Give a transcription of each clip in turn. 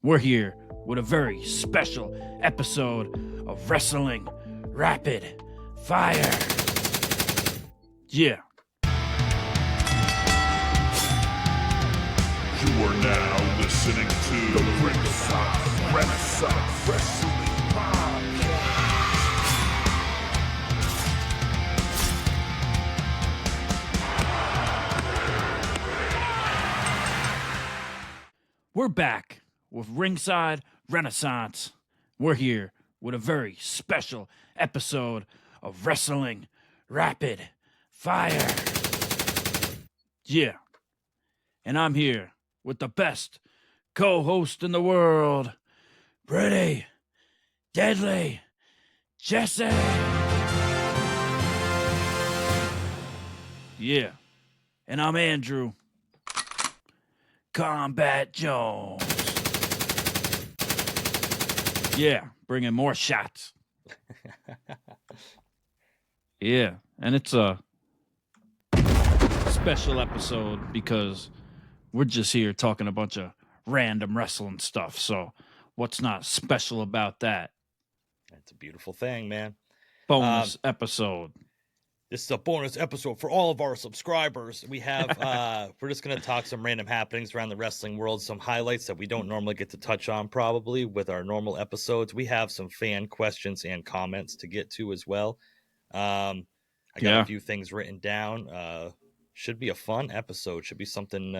We're here with a very special episode of Wrestling Rapid Fire. Yeah. You are now listening to the Ringside Renaissance Wrestling Podcast. We're back with Ringside Renaissance. We're here with a very special episode of Wrestling Rapid Fire. Yeah. And I'm here with the best co-host in the world, Pretty Deadly Jesse. Yeah. And I'm Andrew Combat Jones. Yeah, bringing more shots. Yeah, and it's a special episode because we're just here talking a bunch of random wrestling stuff. So what's not special about that? That's a beautiful thing, man. Bonus episode. This is a bonus episode for all of our subscribers. We have, we're just going to talk some random happenings around the wrestling world, some highlights that we don't normally get to touch on probably with our normal episodes. We have some fan questions and comments to get to as well. I got a few things written down. Should be a fun episode. Should be something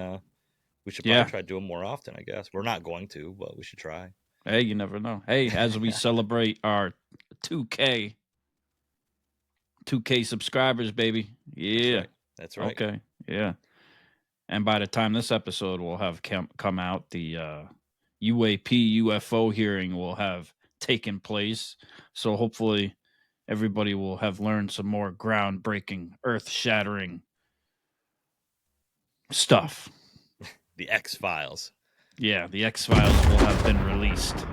we should probably try doing more often, I guess. We're not going to, but we should try. Hey, you never know. Hey, as we celebrate our 2K subscribers, baby. Yeah. That's right. Okay. Yeah. And by the time this episode will have come out, the UAP UFO hearing will have taken place. So hopefully everybody will have learned some more groundbreaking, earth-shattering stuff. The X-Files. Yeah, the X-Files will have been released.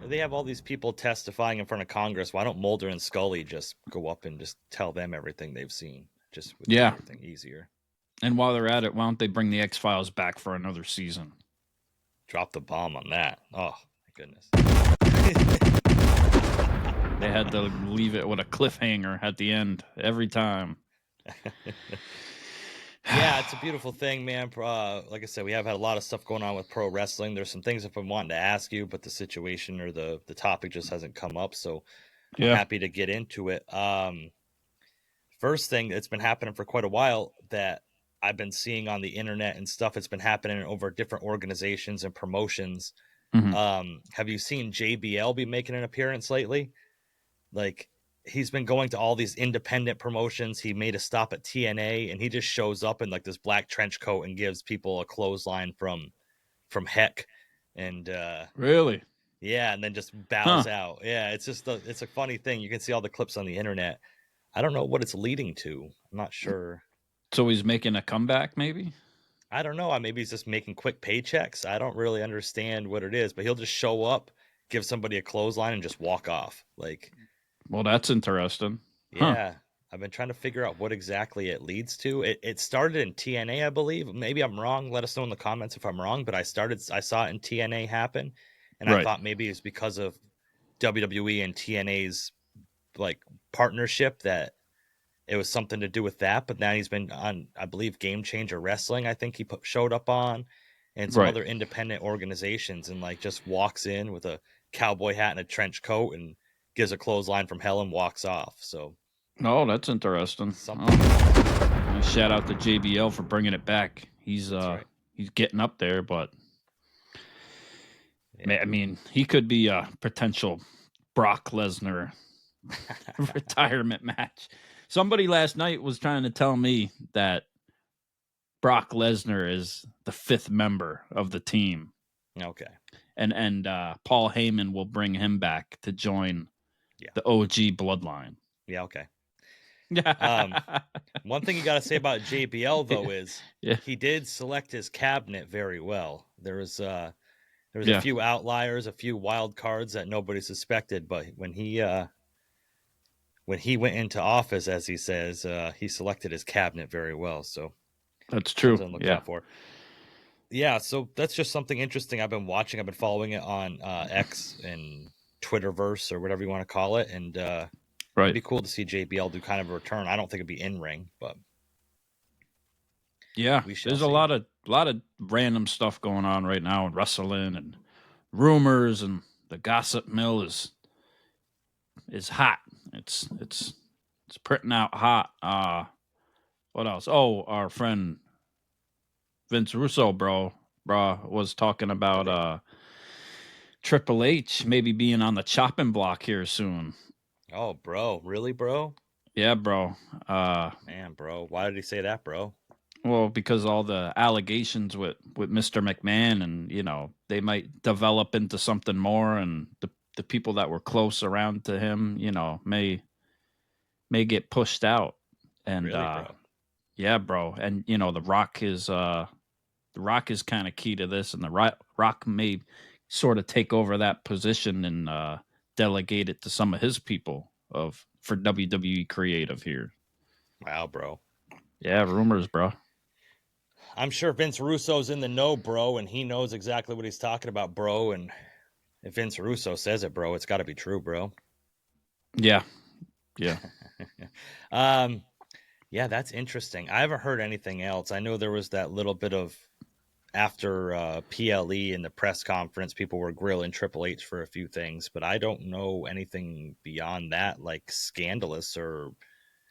They have all these people testifying in front of Congress. Why don't Mulder and Scully just go up and just tell them everything they've seen? Just would make everything easier. And while they're at it, why don't they bring the X-Files back for another season? Drop the bomb on that. Oh, my goodness. They had to leave it with a cliffhanger at the end every time. Yeah, it's a beautiful thing, man. Like I said, we have had a lot of stuff going on with pro wrestling. There's some things I've been wanting to ask you, but the situation or the topic just hasn't come up. So I'm happy to get into it. First thing that's been happening for quite a while that I've been seeing on the internet and stuff, it's been happening over different organizations and promotions. Mm-hmm. Have you seen JBL be making an appearance lately? Like, he's been going to all these independent promotions. He made a stop at TNA, and he just shows up in like this black trench coat and gives people a clothesline from Heck. And really, yeah, and then just bows out. Yeah, it's just it's a funny thing. You can see all the clips on the internet. I don't know what it's leading to. I'm not sure. So he's making a comeback, maybe? I don't know. Maybe he's just making quick paychecks. I don't really understand what it is, but he'll just show up, give somebody a clothesline, and just walk off. Like, well, that's interesting. Yeah, I've been trying to figure out what exactly it leads to. It started in TNA, I believe. Maybe I'm wrong. Let us know in the comments if I'm wrong. But I saw it in TNA happen, and I thought maybe it's because of WWE and TNA's like partnership that it was something to do with that. But now he's been on, I believe, Game Changer Wrestling. I think he showed up on, and some other independent organizations, and like just walks in with a cowboy hat and a trench coat and gives a clothesline from hell and walks off. So, oh, that's interesting. Shout out to JBL for bringing it back. He's he's getting up there, but I mean, he could be a potential Brock Lesnar retirement match. Somebody last night was trying to tell me that Brock Lesnar is the 5th member of the team. Okay. And Paul Heyman will bring him back to join the OG Bloodline. Yeah, okay. One thing you got to say about JBL, though, is he did select his cabinet very well. There was a few outliers, a few wild cards that nobody suspected, but when he went into office, as he says, he selected his cabinet very well. So that's true. Look out for. Yeah, so that's just something interesting I've been watching. I've been following it on X and Twitterverse or whatever you want to call it, and it'd Right. be cool to see JBL do kind of a return. I don't think it'd be in ring, but Yeah, we shall there's a see. lot of random stuff going on right now in wrestling and rumors, and the gossip mill is hot. It's printing out hot. What else? Oh, our friend Vince Russo, bro, was talking about Triple H maybe being on the chopping block here soon. Oh, bro, really, bro? Yeah, bro. Man, bro, why did he say that, bro? Well, because all the allegations with Mr. McMahon, and they might develop into something more, and the people that were close around to him, may get pushed out. And Really, bro? yeah, bro. And the Rock is kind of key to this, and the Rock may sort of take over that position and delegate it to some of his people for WWE creative here. Wow, bro. Yeah, rumors, bro. I'm sure Vince Russo's in the know, bro, and he knows exactly what he's talking about, bro. And if Vince Russo says it, bro, it's got to be true, bro. Yeah, yeah. Yeah, that's interesting. I haven't heard anything else. I know there was that little bit of after PLE in the press conference, people were grilling Triple H for a few things, but I don't know anything beyond that, like scandalous or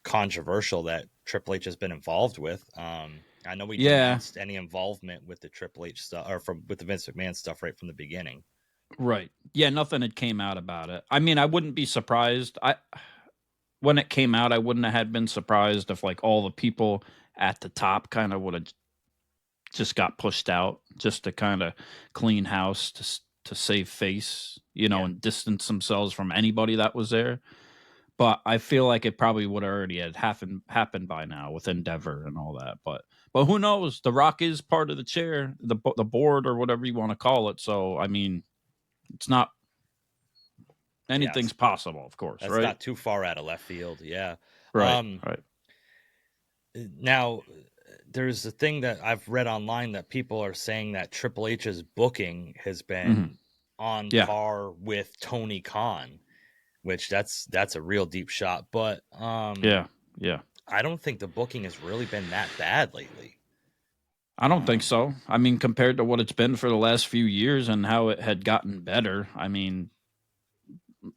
controversial that Triple H has been involved with. I know we Yeah, denounced any involvement with the Triple H stuff or with the Vince McMahon stuff right from the beginning. right. Yeah, nothing had came out about it. I mean, I wouldn't be surprised. When it came out, I wouldn't have had been surprised if like all the people at the top kind of would have just got pushed out just to kind of clean house to save face, Yeah. and distance themselves from anybody that was there. But I feel like it probably would have already had happened by now with Endeavor and all that. But who knows? The Rock is part of the chair, the board, or whatever you want to call it. So I mean, it's not anything's possible, of course, That's right? not too far out of left field. Yeah. Right, right. Now, there's a thing that I've read online that people are saying that Triple H's booking has been on Yeah, par with Tony Khan, which that's a real deep shot. But yeah, yeah. I don't think the booking has really been that bad lately. I don't think so. I mean, compared to what it's been for the last few years and how it had gotten better, I mean,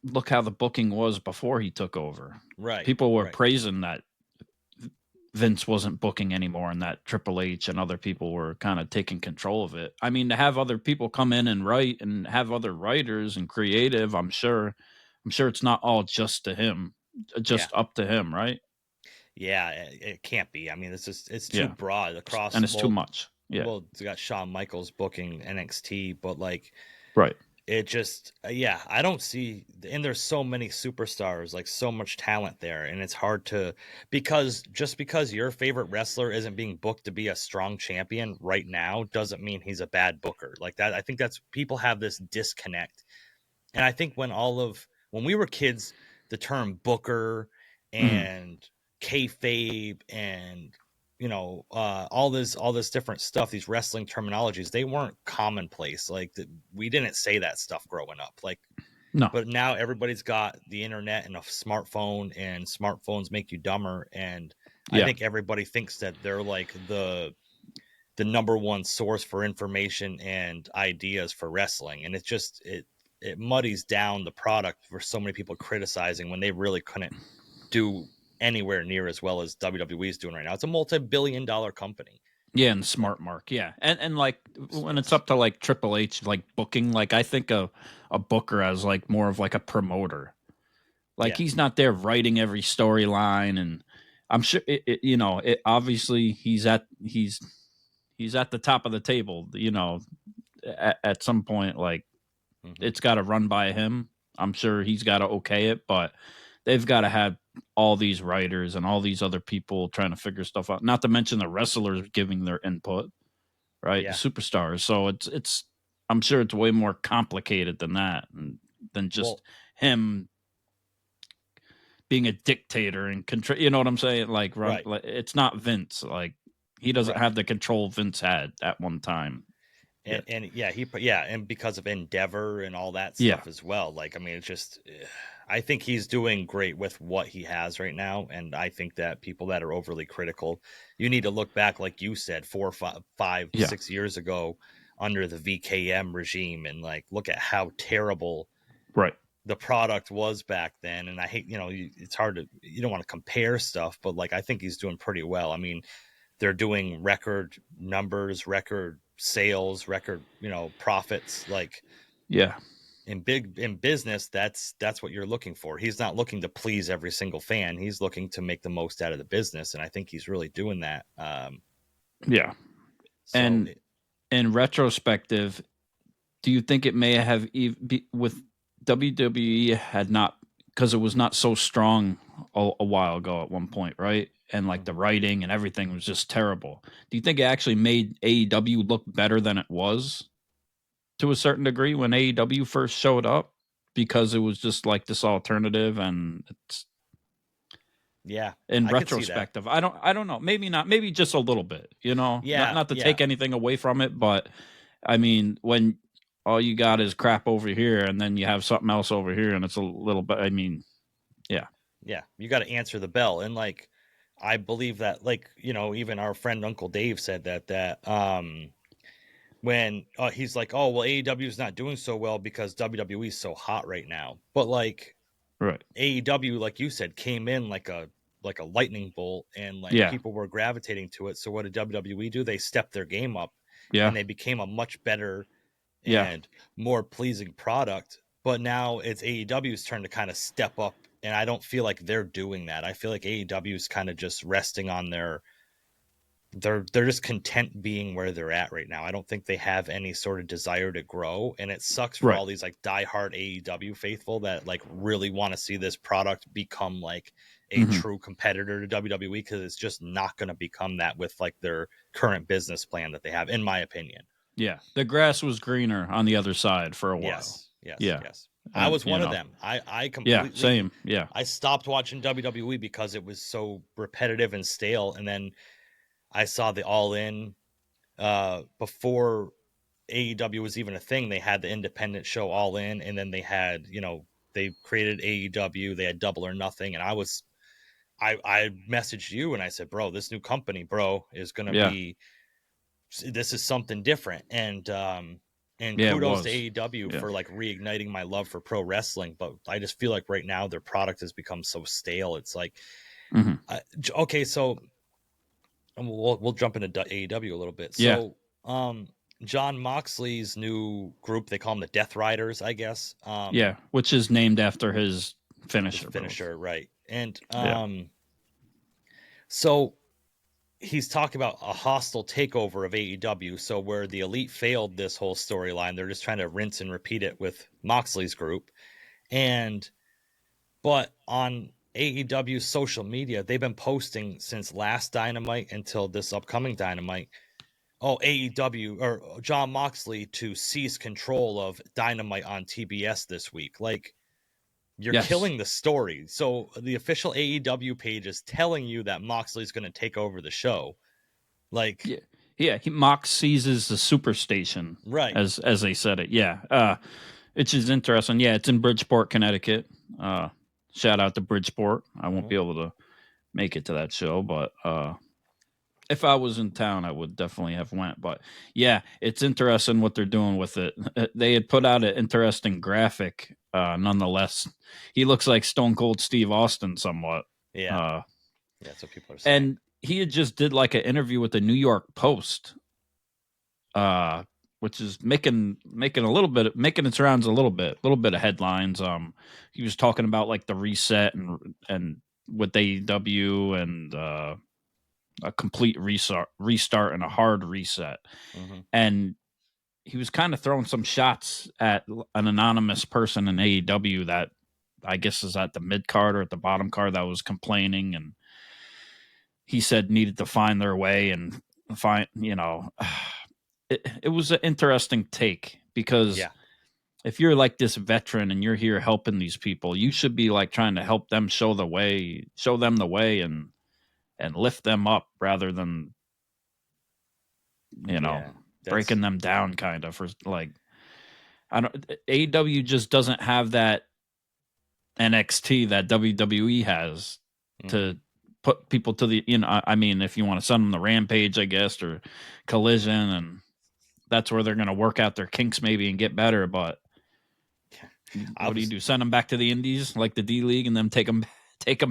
look how the booking was before he took over. Right. People were right. praising that Vince wasn't booking anymore and that Triple H and other people were kind of taking control of it. I mean, to have other people come in and write and have other writers and creative, I'm sure it's not all just to him, just up to him, right? Yeah, it can't be. I mean, it's too Yeah. broad across. And it's too much. Yeah. Well, it's got Shawn Michaels booking NXT, but like, Right. it just, yeah, I don't see, and there's so many superstars, like so much talent there, and it's hard to, because just because your favorite wrestler isn't being booked to be a strong champion right now doesn't mean he's a bad booker. Like that, I think that's, people have this disconnect. And I think when we were kids, the term booker and kayfabe and all this different stuff, these wrestling terminologies, they weren't commonplace. Like we didn't say that stuff growing up. Like, No. but now everybody's got the internet and a smartphone, and smartphones make you dumber. And I think everybody thinks that they're like the number one source for information and ideas for wrestling, and it's just it muddies down the product for so many people criticizing when they really couldn't do anywhere near as well as WWE is doing right now. It's a multi-billion-dollar company. Yeah, and smart mark. Yeah. And like when it's up to like Triple H, like booking, like I think a booker as like more of like a promoter. Like he's not there writing every storyline, and I'm sure it obviously he's at the top of the table, at some point, like it's got to run by him. I'm sure he's got to okay it, but they've got to have all these writers and all these other people trying to figure stuff out. Not to mention the wrestlers giving their input, right? Yeah. The superstars. So it's I'm sure it's way more complicated than that, than just him being a dictator and control. You know what I'm saying? Like, Right. it's not Vince. Like he doesn't have the control Vince had at one time. And and because of Endeavor and all that Yeah. stuff as well. Like, I mean, it's just, I think he's doing great with what he has right now. And I think that people that are overly critical, you need to look back, like you said, 5, 6 years ago under the VKM regime, and like look at how terrible Right. the product was back then. And I hate, it's hard to, you don't want to compare stuff, but like I think he's doing pretty well. I mean, they're doing record numbers, record sales, record, profits. Like, Yeah. in business, that's what you're looking for. He's not looking to please every single fan. He's looking to make the most out of the business, and I think he's really doing that. Yeah. So And in retrospective, do you think it may have with WWE had not, because it was not so strong a while ago at one point, right? And like the writing and everything was just terrible. Do you think it actually made AEW look better than it was to a certain degree when AEW first showed up? Because it was just like this alternative, and it's in retrospective. I don't know. Maybe not. Maybe just a little bit. Not to take anything away from it, but I mean, when all you got is crap over here, and then you have something else over here, and it's a little bit. I mean, yeah, you got to answer the bell, and like I believe that, like even our friend Uncle Dave said that when he's like, oh well, AEW is not doing so well because WWE is so hot right now, but like right, AEW, like you said, came in like a lightning bolt, and like people were gravitating to it. So what did WWE do? They stepped their game up, and they became a much better and more pleasing product. But now it's AEW's turn to kind of step up, and I don't feel like they're doing that. I feel like AEW is kind of just resting on they're just content being where they're at right now. I don't think they have any sort of desire to grow, and it sucks for all these like diehard AEW faithful that like really want to see this product become like a true competitor to WWE, because it's just not going to become that with like their current business plan that they have, in my opinion. Yeah, the grass was greener on the other side for a while. Yes. I was one of them. I completely same. Yeah, I stopped watching WWE because it was so repetitive and stale, and then I saw the All In before AEW was even a thing. They had the independent show All In, and then they had, they created AEW. They had Double or Nothing, and I messaged you and I said, bro, this new company, bro, is gonna be. This is something different, and kudos to AEW for like reigniting my love for pro wrestling. But I just feel like right now their product has become so stale. It's like, okay, so we'll jump into AEW a little bit. So, John Moxley's new group, they call them the Death Riders, I guess. Which is named after his finisher, right? And so he's talking about a hostile takeover of AEW. So where the Elite failed this whole storyline, they're just trying to rinse and repeat it with Moxley's group. But on AEW's social media, they've been posting since last Dynamite until this upcoming Dynamite. Oh, AEW or John Moxley to cease control of Dynamite on TBS this week. Like, you're killing the story. So the official AEW page is telling you that Moxley's going to take over the show. Like, Mox seizes the superstation, right? As they said it. It's just interesting. Yeah, it's in Bridgeport, Connecticut. Shout out to Bridgeport. I won't be able to make it to that show, but if I was in town, I would definitely have went. But yeah, it's interesting what they're doing with it. They had put out an interesting graphic. Nonetheless, he looks like Stone Cold Steve Austin somewhat. That's what people are saying. And he had just did like an interview with the New York Post, which is making its rounds a little bit of headlines. He was talking about like the reset and with AEW and a complete restart and a hard reset. And he was kind of throwing some shots at an anonymous person in AEW that I guess is at the mid card or at the bottom card that was complaining, and he said needed to find their way and find, it was an interesting take, because if you're like this veteran and you're here helping these people, you should be like trying to help them show them the way and lift them up rather than, breaking them down kind of for like, I don't, AEW just doesn't have that NXT that WWE has to put people to the, I mean, if you want to send them the Rampage, I guess, or Collision, and that's where they're going to work out their kinks maybe and get better. But what do you do? Send them back to the Indies like the D League and then take them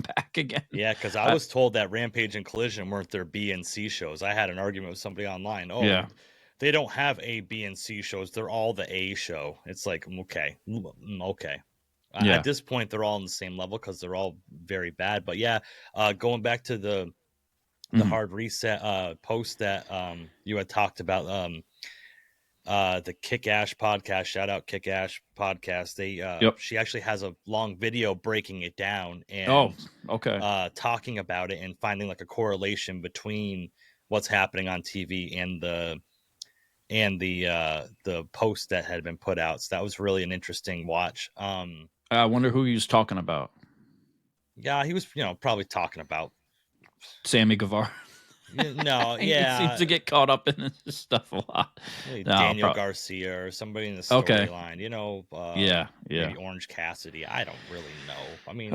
back again? Yeah, because I was told that Rampage and Collision weren't their B and C shows. I had an argument with somebody online. Oh, yeah. They don't have A, B, and C shows. They're all the A show. It's like, okay. At this point, they're all on the same level because they're all very bad. But yeah, going back to the hard reset post that you had talked about, the Kick Ash podcast, shout out Kick Ash podcast. She actually has a long video breaking it down and talking about it and finding like a correlation between what's happening on TV and the post that had been put out. So that was really an interesting watch. I wonder who he was talking about. Yeah, he was, probably talking about Sammy Guevara. No, yeah. He seems to get caught up in this stuff a lot. Daniel Garcia or somebody in the storyline, maybe Orange Cassidy. I don't really know. I mean,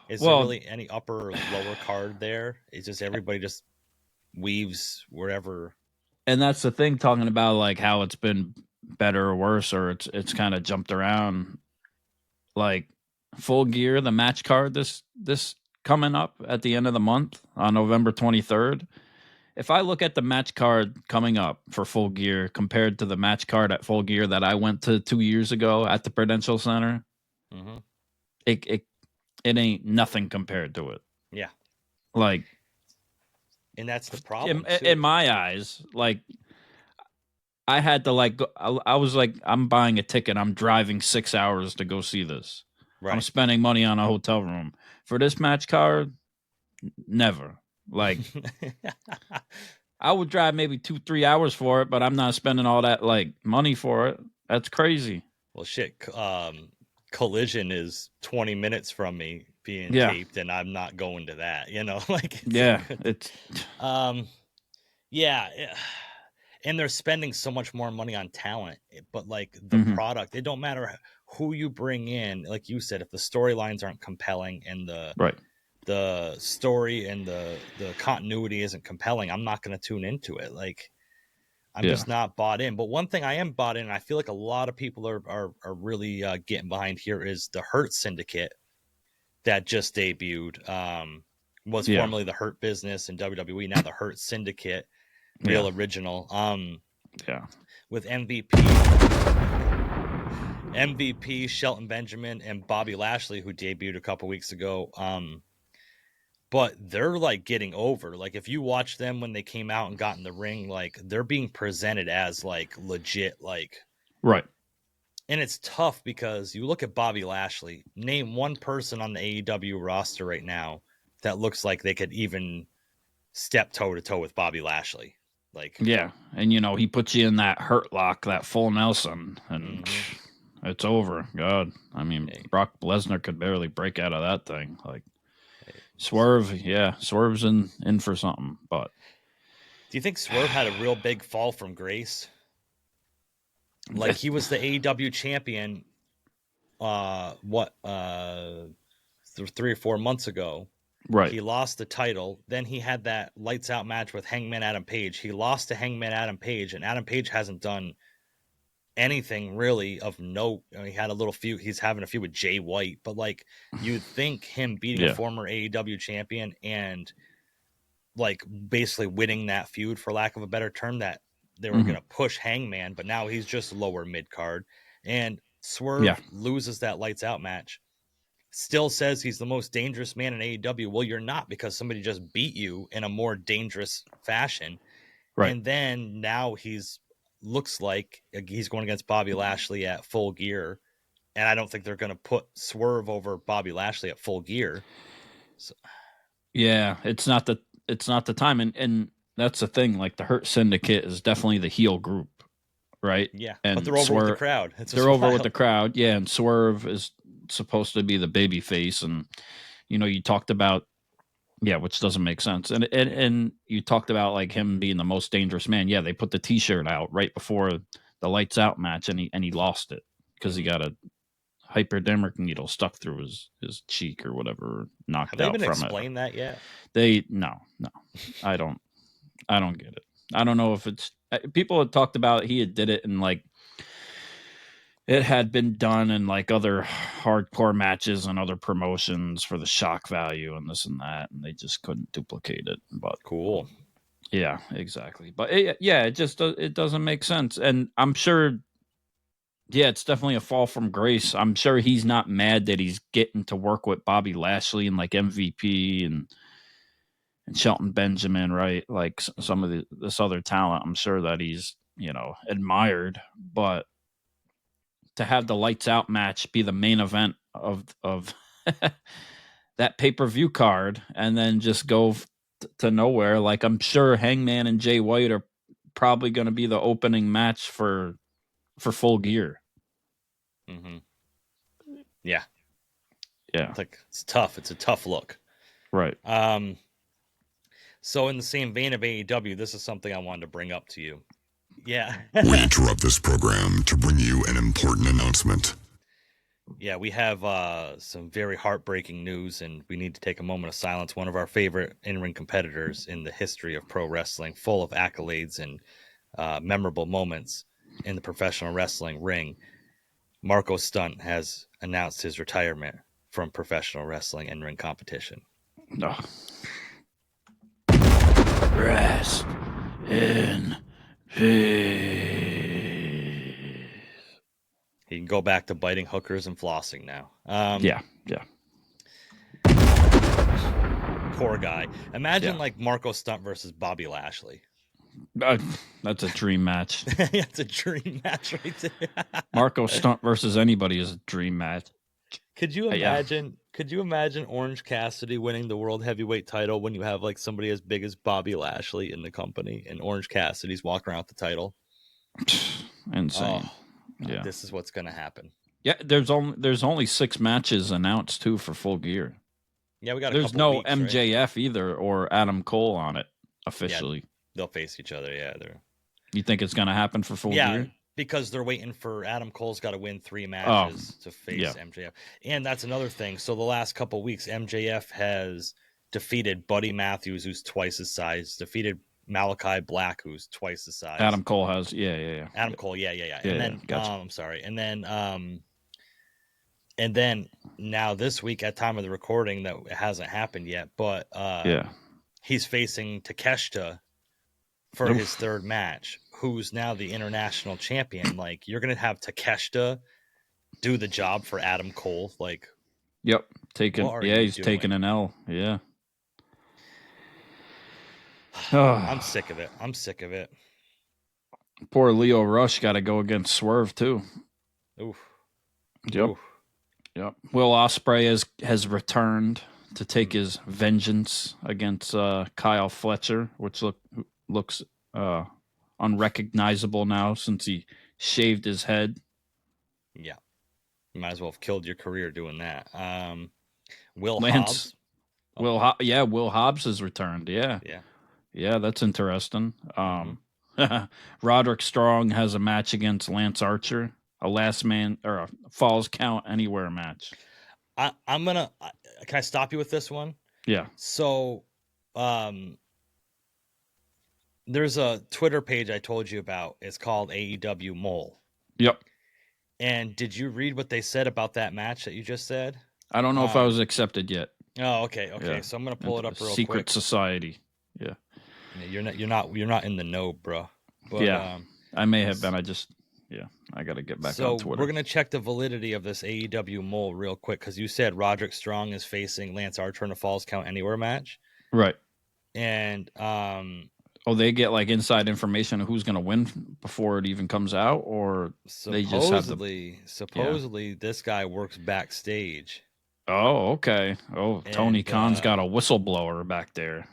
is there really any upper or lower card there? It's just everybody just weaves wherever. And that's the thing, talking about like how it's been better or worse, or it's kind of jumped around. Like Full Gear, the match card this coming up at the end of the month on November 23rd. If I look at the match card coming up for Full Gear compared to the match card at Full Gear that I went to 2 years ago at the Prudential Center, it ain't nothing compared to it. Yeah. Like, and that's the problem. In my eyes, like, I had to like, I was like, I'm buying a ticket. I'm driving 6 hours to go see this. Right. I'm spending money on a hotel room for this match card. Never. Like, I would drive maybe 2-3 hours for it, but I'm not spending all that like money for it. That's crazy. Well, shit. Collision is 20 minutes from me being taped, and I'm not going to that. Like it's and they're spending so much more money on talent, but like the product, it don't matter who you bring in. Like you said, if the storylines aren't compelling and the story and the continuity isn't compelling, I'm not going to tune into it. Like, I'm just not bought in. But one thing I am bought in, and I feel like a lot of people are really getting behind here, is the Hurt Syndicate that just debuted. Was formerly the Hurt Business in WWE, now the Hurt Syndicate, Real Original. With MVP, Shelton Benjamin, and Bobby Lashley, who debuted a couple weeks ago. But they're like getting over. Like, if you watch them when they came out and got in the ring, like, they're being presented as like legit, like, right. And it's tough because you look at Bobby Lashley, name one person on the AEW roster right now that looks like they could even step toe to toe with Bobby Lashley. Like, and he puts you in that Hurt Lock, that full Nelson, and it's over. God, I mean, Brock Lesnar could barely break out of that thing. Like, Swerve, Swerve's in for something. But do you think Swerve had a real big fall from grace? Like, he was the AEW champion 3 or 4 months ago. Right. He lost the title. Then he had that lights out match with Hangman Adam Page. He lost to Hangman Adam Page, and Adam Page hasn't done anything really of note. I mean, he had a little feud. He's having a feud with Jay White, but like, you'd think him beating a former AEW champion and like basically winning that feud, for lack of a better term, that they were going to push Hangman, but now he's just lower mid card, and Swerve loses that lights out match. Still says he's the most dangerous man in AEW. Well, you're not, because somebody just beat you in a more dangerous fashion. Right. And then now looks like he's going against Bobby Lashley at Full Gear. And I don't think they're going to put Swerve over Bobby Lashley at Full Gear. So. Yeah, it's not the time. And that's the thing. Like, the Hurt Syndicate is definitely the heel group, right? Yeah, and but they're over with the crowd. They're over with the crowd. Yeah, and Swerve is supposed to be the baby face. And, you talked about Yeah, which doesn't make sense. And you talked about like him being the most dangerous man. Yeah, they put the T-shirt out right before the lights out match, and he lost it because he got a hypodermic needle stuck through his cheek or whatever, knocked Have they out even from explained that yet? no, I don't get it. I don't know if it's people had talked about he had did it and like it had been done in like other hardcore matches and other promotions for the shock value and this and that, and they just couldn't duplicate it. But Cool. yeah, exactly. But it just it doesn't make sense, and I'm sure. Yeah, it's definitely a fall from grace. I'm sure he's not mad that he's getting to work with Bobby Lashley and like MVP and Shelton Benjamin, right? Like some of this other talent. I'm sure that he's admired, but to have the lights out match be the main event of that pay-per-view card and then just go to nowhere, like I'm sure Hangman and Jay White are probably going to be the opening match for Full Gear. Mm-hmm. Yeah. Yeah. It's tough. It's a tough look. Right. So in the same vein of AEW, this is something I wanted to bring up to you. Yeah. We interrupt this program to bring you an important announcement. Yeah, we have some very heartbreaking news, and we need to take a moment of silence. One of our favorite in-ring competitors in the history of pro wrestling, full of accolades and memorable moments in the professional wrestling ring, Marco Stunt has announced his retirement from professional wrestling in-ring competition. No. Rest in peace. He can go back to biting hookers and flossing now. Yeah. Poor guy. Imagine like Marco Stunt versus Bobby Lashley. That's a dream match. It's a dream match right there. Marco Stunt versus anybody is a dream match. Could you imagine? Could you imagine Orange Cassidy winning the world heavyweight title when you have like somebody as big as Bobby Lashley in the company, and Orange Cassidy's walking around with the title? Insane. Yeah, this is what's gonna happen. Yeah, there's only 6 matches announced too for Full Gear. Yeah, we got. There's no weeks, MJF right? either or Adam Cole on it officially. Yeah, they'll face each other. Yeah, You think it's gonna happen for Full Gear? Because they're waiting for Adam Cole's got to win 3 matches to face MJF. And that's another thing. So the last couple of weeks, MJF has defeated Buddy Matthews, who's twice his size, defeated Malachi Black, who's twice his size. Adam Cole has, yeah. Adam Cole, yeah. And then, gotcha. I'm sorry. And then now this week at time of the recording, that hasn't happened yet, but he's facing Takeshita for his 3rd match, who's now the international champion. Like, you're gonna have Takeshita do the job for Adam Cole. Like, yep, he's taking an L. Yeah. I'm sick of it. Poor Leo Rush got to go against Swerve too. Oof. Yep. Oof. Yep. Will Ospreay has returned to take his vengeance against Kyle Fletcher, which looks unrecognizable now since he shaved his head. Yeah, you might as well have killed your career doing that. Will Hobbs has returned. Yeah, that's interesting. Roderick Strong has a match against Lance Archer, a last man or a falls count anywhere match. I'm gonna. Can I stop you with this one? Yeah. So, there's a Twitter page I told you about. It's called AEW Mole. Yep. And did you read what they said about that match that you just said? I don't know if I was accepted yet. Oh, okay. Yeah. So I'm gonna pull it up real quick. Secret Society. Yeah. You're not in the know, bro. But, I may have been. I got to get back on Twitter. So we're gonna check the validity of this AEW Mole real quick because you said Roderick Strong is facing Lance Archer in a Falls Count Anywhere match, right? And they get like inside information of who's going to win before it even comes out, or they just have supposedly this guy works backstage. Oh, okay. Oh, Tony Khan's got a whistleblower back there.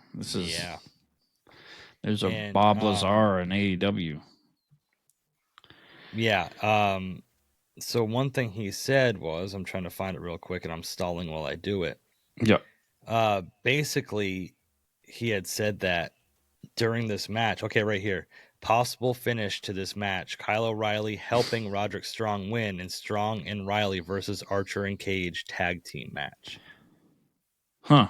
There's a Bob Lazar in AEW. Yeah. So one thing he said was, I'm trying to find it real quick, and I'm stalling while I do it. Yep. Basically, he had said that during this match. Okay, right here. Possible finish to this match: Kyle O'Reilly helping Roderick Strong win in Strong and Riley versus Archer and Cage tag team match. Huh.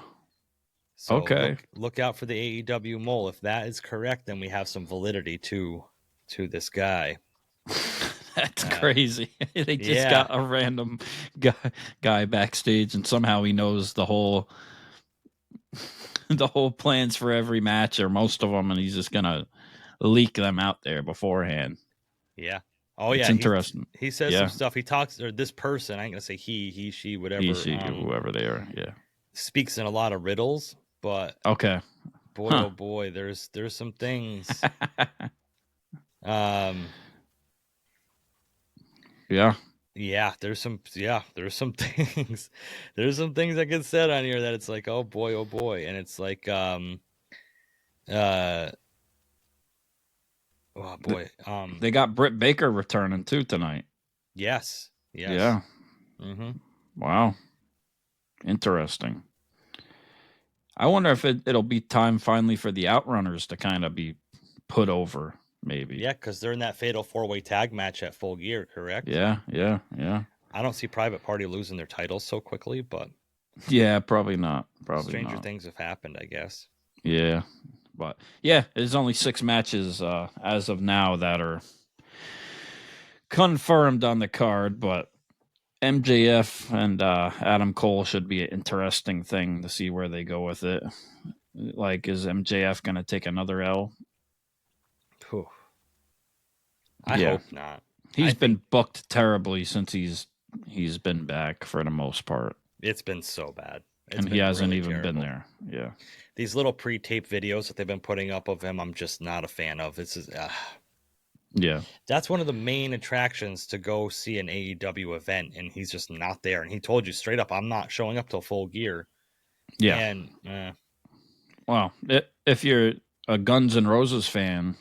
So Okay. look out for the AEW mole. If that is correct, then we have some validity to this guy. That's crazy. They just yeah. got a random guy backstage, and somehow he knows the whole plans for every match or most of them, and he's just gonna leak them out there beforehand. Yeah. Oh It's yeah. interesting. He says Yeah. some stuff. He talks, or this person. I ain't gonna say he, she, whatever. He, she, whoever they are. Yeah. Speaks in a lot of riddles, but Okay. boy, oh boy, there's some things. Yeah. Yeah, there's some things. There's some things that get said on here that it's like, oh boy, and it's like oh boy. They got Britt Baker returning too tonight. Yes. Yeah. Mm-hmm. Wow. Interesting. I wonder if it'll be time finally for the Outrunners to kind of be put over, maybe. Yeah, because they're in that fatal 4-way tag match at Full Gear, correct? Yeah. I don't see Private Party losing their titles so quickly, but yeah, probably not. stranger things have happened, I guess. Yeah, but yeah, there's only 6 matches as of now that are confirmed on the card, but MJF and Adam Cole should be an interesting thing to see where they go with it. Like, is MJF going to take another L? Whew. I hope not. He's been booked terribly since he's been back for the most part. It's been so bad. And he hasn't really even been there. Yeah. These little pre-tape videos that they've been putting up of him, I'm just not a fan of. Yeah. That's one of the main attractions to go see an AEW event, and he's just not there. And he told you straight up, I'm not showing up till Full Gear. Yeah. And well, if you're a Guns N' Roses fan,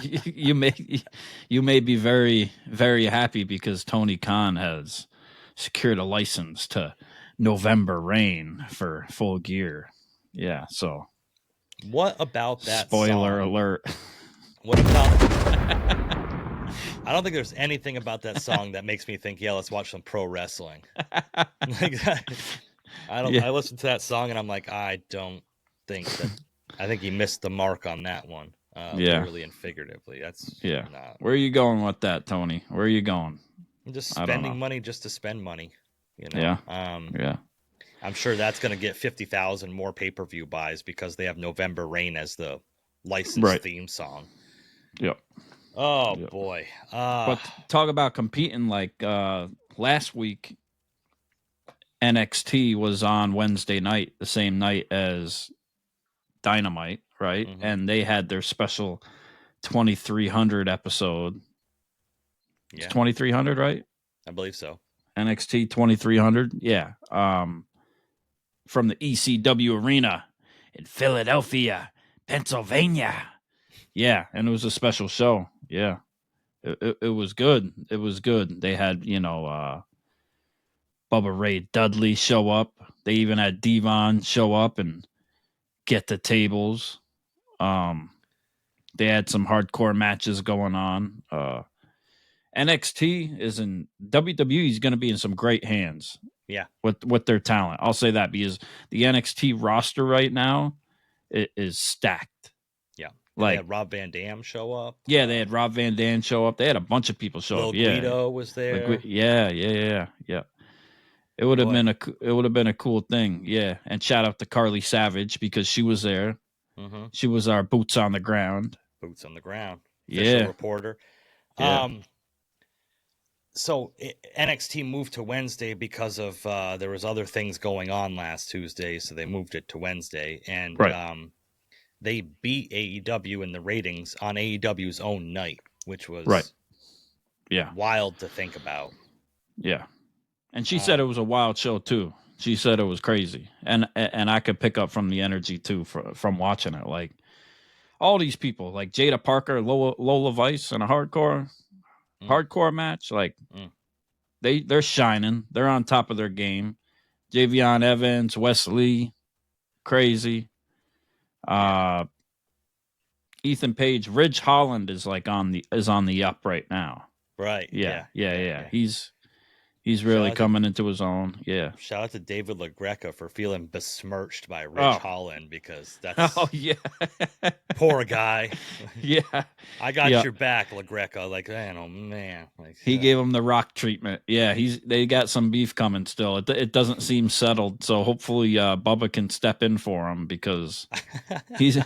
you may be very, very happy because Tony Khan has secured a license to November Rain for Full Gear. Yeah, so what about that spoiler song? alert. What about I don't think there's anything about that song that makes me think, yeah, let's watch some pro wrestling. I listened to that song and I'm like, I don't think that. I think he missed the mark on that one. Literally and figuratively. That's Where are you going with that, Tony? Where are you going? I'm just spending money just to spend money. You know? Yeah. I'm sure that's going to get 50,000 more pay-per-view buys because they have November Rain as the licensed theme song. Yep. Oh boy. But talk about competing, like last week NXT was on Wednesday night, the same night as Dynamite, right? Mm-hmm. And they had their special 2300 episode. Yeah. It's 2300, right? I believe so. NXT 2300. Yeah. From the ECW Arena in Philadelphia, Pennsylvania. Yeah, and it was a special show. Yeah. It was good. It was good. They had, Bubba Ray Dudley show up. They even had Devon show up and get the tables. They had some hardcore matches going on. NXT is in WWE is going to be in some great hands. Yeah. With their talent. I'll say that because the NXT roster right now is stacked. Yeah. Like, they had Rob Van Dam show up. Yeah, they had Rob Van Dam show up. They had a bunch of people show up. Guido was there. Yeah. It would have been a cool thing. Yeah. And shout out to Carly Savage because she was there. Mm-hmm. She was our boots on the ground. Boots on the ground. Official reporter. Yeah. So NXT moved to Wednesday because of there was other things going on last Tuesday, so they moved it to Wednesday, and they beat AEW in the ratings on AEW's own night, which was wild to think about. Yeah, and she said it was a wild show too. She said it was crazy, and I could pick up from the energy too from watching it. Like all these people, like Jada Parker, Lola Vice, in a hardcore match, like they're shining. They're on top of their game. Javion Evans, Wesley, crazy. Ethan Page, Ridge Holland is like on the up right now. Right. Yeah. He's really coming into his own. Yeah. Shout out to David LaGreca for feeling besmirched by Ridge Holland, because that's poor guy. Yeah. I got your back, LaGreca. Like, man, oh man. Like, he gave him the Rock treatment. Yeah, they got some beef coming still. It doesn't seem settled, so hopefully Bubba can step in for him, because he's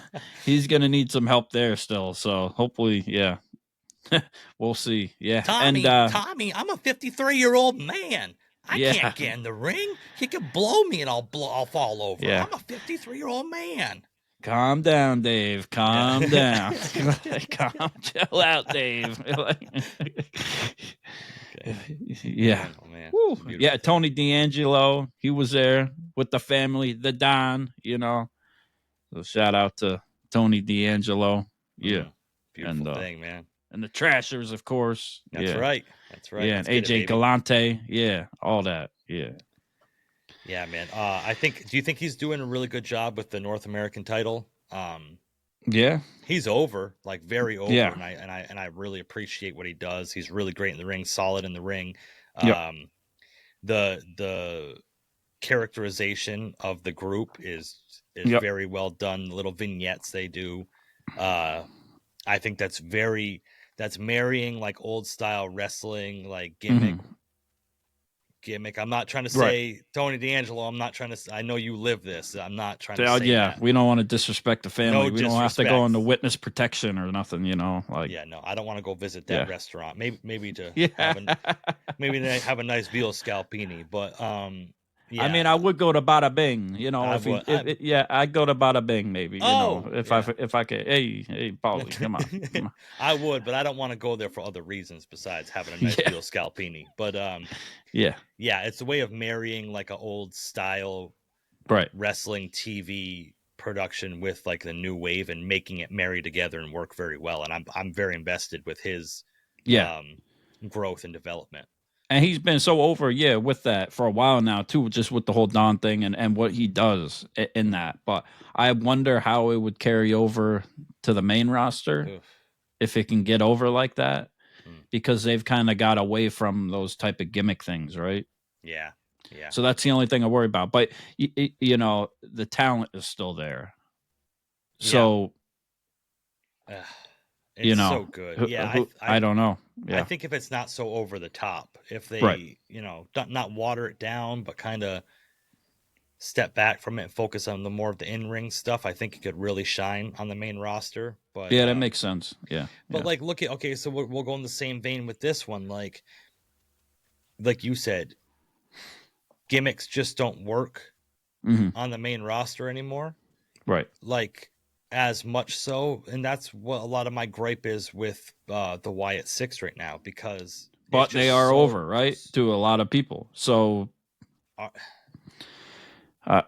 gonna need some help there still. So hopefully, yeah. We'll see. Yeah. Tommy, I'm a 53-year-old man. I can't get in the ring. He can blow me and I'll fall over. Yeah. I'm a 53-year-old man. Calm down, Dave. Calm down. Chill out, Dave. Yeah. Oh, man. Yeah, Tony D'Angelo, he was there with the family, the Don, So shout out to Tony D'Angelo. Yeah. Beautiful thing, man. And the Trashers, of course. That's right. Yeah, and AJ Galante. Yeah, all that. Yeah. Yeah, man. Do you think he's doing a really good job with the North American title? Yeah. He's over, like very over. Yeah. And I really appreciate what he does. He's really great in the ring, solid in the ring. The characterization of the group is very well done. The little vignettes they do. I think that's marrying like old style wrestling, like gimmick. I'm not trying to say Tony D'Angelo. I'm not trying to. I know you live this. I'm not trying to say that. We don't want to disrespect the family. No we don't have to go into witness protection or nothing. Like I don't want to go visit that restaurant. Maybe to have a nice veal scalpini, but I mean, I would go to Bada Bing, I'd go to Bada Bing maybe, if I could. Hey, Paulie, come on. I would, but I don't want to go there for other reasons besides having a nice veal scalpini. But it's a way of marrying like an old style wrestling TV production with like the new wave and making it marry together and work very well. And I'm very invested with his growth and development. And he's been so over, with that for a while now, too, just with the whole Don thing and what he does in that. But I wonder how it would carry over to the main roster, if it can get over like that, because they've kind of got away from those type of gimmick things, right? Yeah. So that's the only thing I worry about. But, the talent is still there. So, it's so good. I don't know. Yeah. I think if it's not so over the top, if they, not water it down, but kind of step back from it and focus on the more of the in-ring stuff, I think it could really shine on the main roster. But that makes sense. Yeah. But look at, so we'll go in the same vein with this one. Like you said, gimmicks just don't work on the main roster anymore. Right. As much so, and that's what a lot of my gripe is with the Wyatt Six right now, because they are over, right, to a lot of people. So it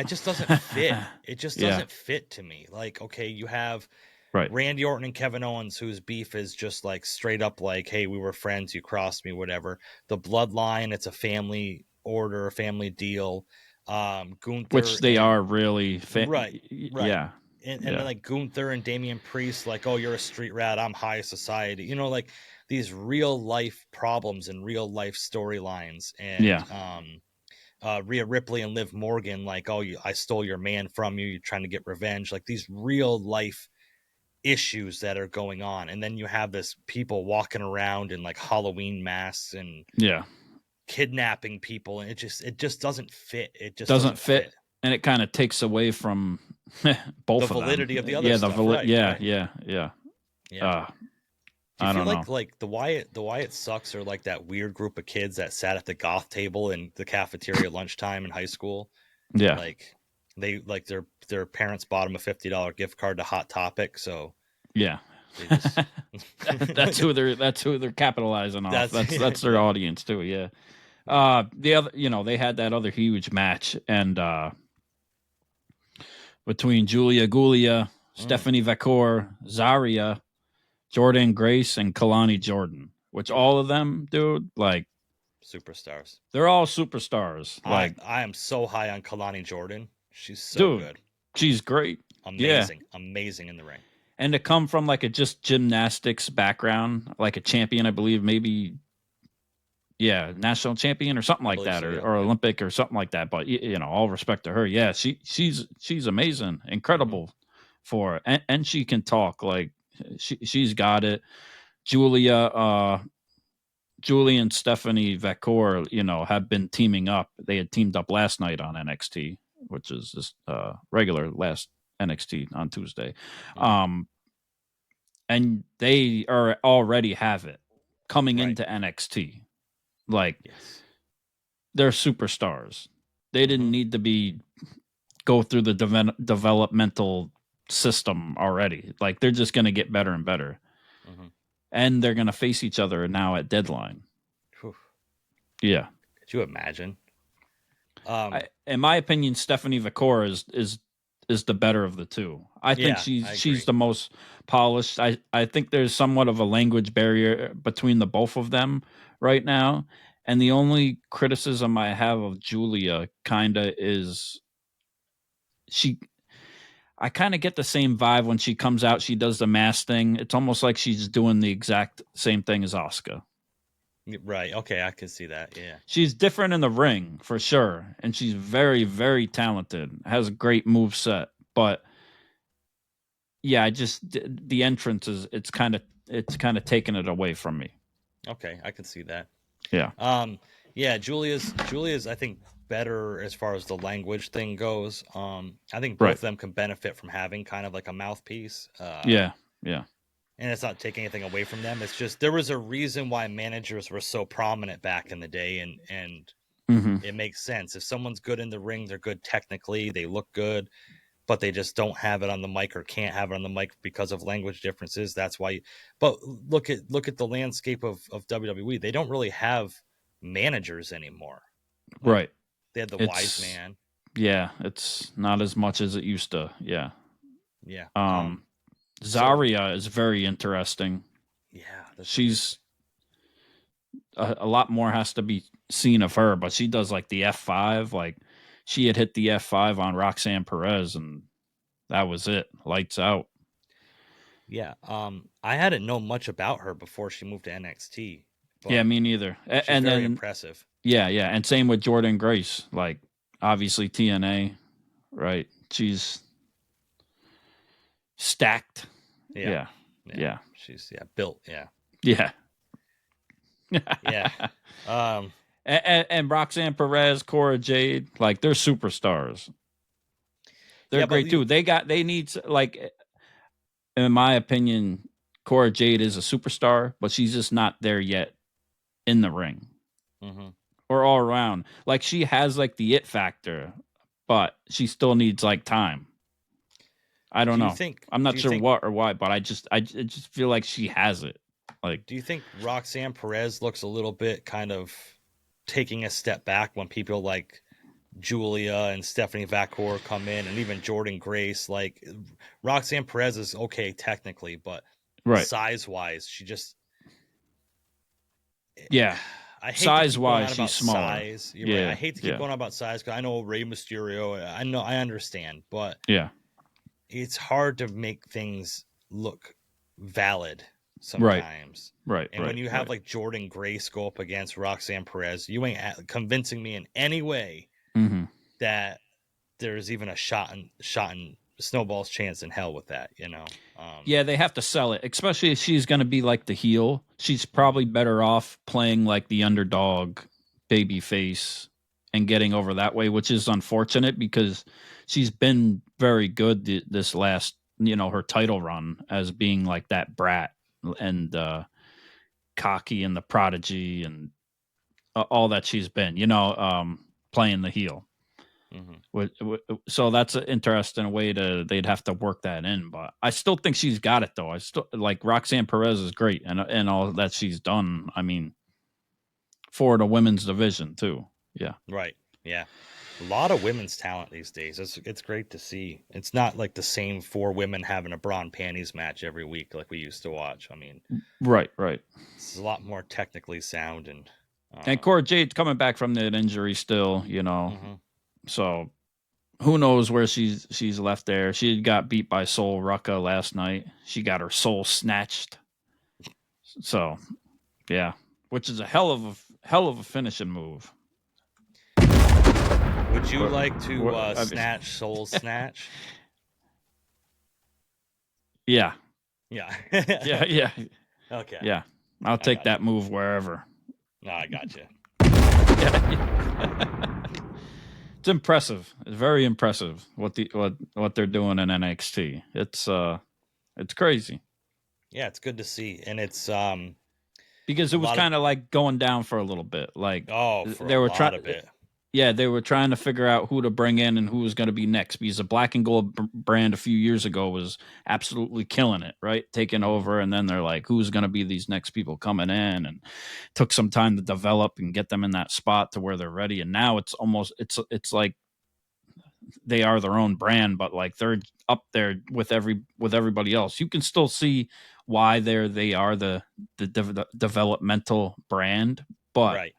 just doesn't fit. It just doesn't fit to me. Like, okay, you have Randy Orton and Kevin Owens, whose beef is just like straight up like, hey, we were friends, you crossed me, whatever. The Bloodline, it's a family order, a family deal. Gunther, which they are really, right. Yeah. And then like Gunther and Damian Priest, like, oh, you're a street rat, I'm high society. Like these real life problems and real life storylines. And Rhea Ripley and Liv Morgan, like, oh, I stole your man from you, you're trying to get revenge. Like these real life issues that are going on. And then you have this people walking around in like Halloween masks and kidnapping people, and it just doesn't fit. It just doesn't fit. And it kind of takes away from both of them. The validity of the other stuff. Yeah. I don't know. Like the Wyatt Sucks are like that weird group of kids that sat at the goth table in the cafeteria lunchtime in high school. Yeah. Like they like their parents bought them a $50 gift card to Hot Topic. So yeah. That's who they're capitalizing off. That's their audience too. Yeah. The other, they had that other huge match and between Julia Gulia, Stephanie Vakor, Zarya, Jordan Grace, and Kalani Jordan, which all of them, dude, like superstars. They're all superstars. Like, I am so high on Kalani Jordan. She's so dude, good. she's great. Amazing. Amazing in the ring. And to come from like a just gymnastics background, like a champion, I believe, maybe, national champion or something like that, so, or Olympic or something like that. But all respect to her. Yeah, she's amazing, incredible for it. And she can talk. Like she's got it. Julie and Stephanie Vacor, have been teaming up. They had teamed up last night on NXT, which is this regular last NXT on Tuesday. And they already have it coming into NXT. Like, they're superstars. They didn't need to go through the developmental system already. Like, they're just going to get better and better. And they're going to face each other now at Deadline. Whew. Yeah. Could you imagine? In my opinion, Stephanie Vacor is the better of the two. I think she's the most polished. I think there's somewhat of a language barrier between the both of them right now. And the only criticism I have of Julia kinda is I kind of get the same vibe when she comes out, she does the mask thing. It's almost like she's doing the exact same thing as Asuka. Right. Okay, I can see that. Yeah. She's different in the ring for sure, and she's very, very talented. Has a great move set, but yeah, the entrance it's kind of taking it away from me. Okay, I can see that. Yeah. Yeah, Julia's I think better as far as the language thing goes. I think both of them can benefit from having kind of like a mouthpiece. Yeah. And it's not taking anything away from them. It's just there was a reason why managers were so prominent back in the day, and it makes sense. If someone's good in the ring, they're good technically, they look good, but they just don't have it on the mic or can't have it on the mic because of language differences. That's why. But look at the landscape of WWE. They don't really have managers anymore. Right. They had the Wise Man. Yeah, it's not as much as it used to. Yeah. Yeah. Zarya is very interesting. Yeah. She's a lot more has to be seen of her, but she does like the F5. Like, she had hit the F5 on Roxanne Perez, and that was it. Lights out. Yeah. I hadn't known much about her before she moved to NXT. Yeah, me neither. And very impressive. Yeah. And same with Jordan Grace. Like, obviously TNA, right? She's stacked. Yeah. She's built. Yeah. Yeah. Yeah. And Roxanne Perez, Cora Jade, like, they're superstars. They're great too. They need, like, in my opinion, Cora Jade is a superstar, but she's just not there yet in the ring or all around. Like, she has like the it factor, but she still needs like time. I don't know. I'm not sure what or why, but I just feel like she has it. Like, do you think Roxanne Perez looks a little bit kind of taking a step back when people like Julia and Stephanie Vacor come in, and even Jordan Grace? Like, Roxanne Perez is okay technically, but size wise, she just I hate size wise she's smaller. Size. Right. I hate to keep going on about size because I know Rey Mysterio. I understand, but it's hard to make things look valid sometimes. Right. And when you have like Jordan Grace go up against Roxanne Perez, you ain't convincing me in any way that there's even a shot in Snowball's chance in hell with that, Yeah, they have to sell it, especially if she's going to be like the heel. She's probably better off playing like the underdog baby face and getting over that way, which is unfortunate because she's been very good this last, her title run as being like that brat and cocky and the prodigy and all that she's been, playing the heel. So that's an interesting way they'd have to work that in, but I still think she's got it though. I still like Roxanne Perez is great and all that she's done. I mean, for the women's division too. Yeah. Right. Yeah. A lot of women's talent these days. It's great to see. It's not like the same 4 women having a bra and panties match every week like we used to watch. I mean, right. It's a lot more technically sound, and And Cora Jade's coming back from that injury still, Mm-hmm. So who knows where she's left there. She got beat by Sol Rucka last night. She got her soul snatched. So, yeah, which is a hell of a finishing move. Would you like to snatch Soul Snatch? Yeah. Yeah. Yeah. Okay. Yeah. I'll take that move wherever. No, I got you. It's impressive. It's very impressive what they're doing in NXT. It's crazy. Yeah, it's good to see, and it's because it was kind of like going down for a little bit. Like they were trying a bit. Yeah, they were trying to figure out who to bring in and who was going to be next, because the Black and Gold brand a few years ago was absolutely killing it, right? Taking over, and then they're like, who's going to be these next people coming in? And took some time to develop and get them in that spot to where they're ready. And now it's almost it's like they are their own brand, but like they're up there with everybody else. You can still see why they are the developmental brand, but right.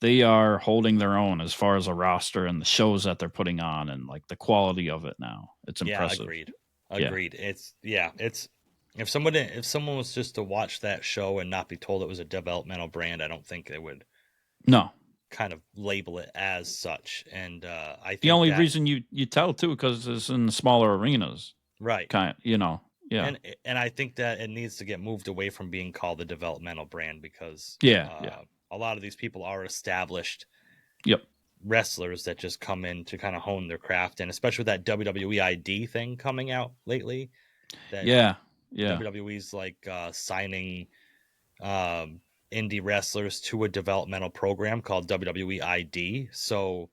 They are holding their own as far as a roster and the shows that they're putting on and like the quality of it now. It's impressive. Agreed. Yeah. It's if someone was just to watch that show and not be told it was a developmental brand, I don't think they would kind of label it as such. And I think the only reason you tell too, because it's in the smaller arenas. Right. Yeah. And I think that it needs to get moved away from being called the developmental brand, because a lot of these people are established wrestlers that just come in to kind of hone their craft, and especially with that WWE ID thing coming out lately. WWE's like signing indie wrestlers to a developmental program called WWE ID. So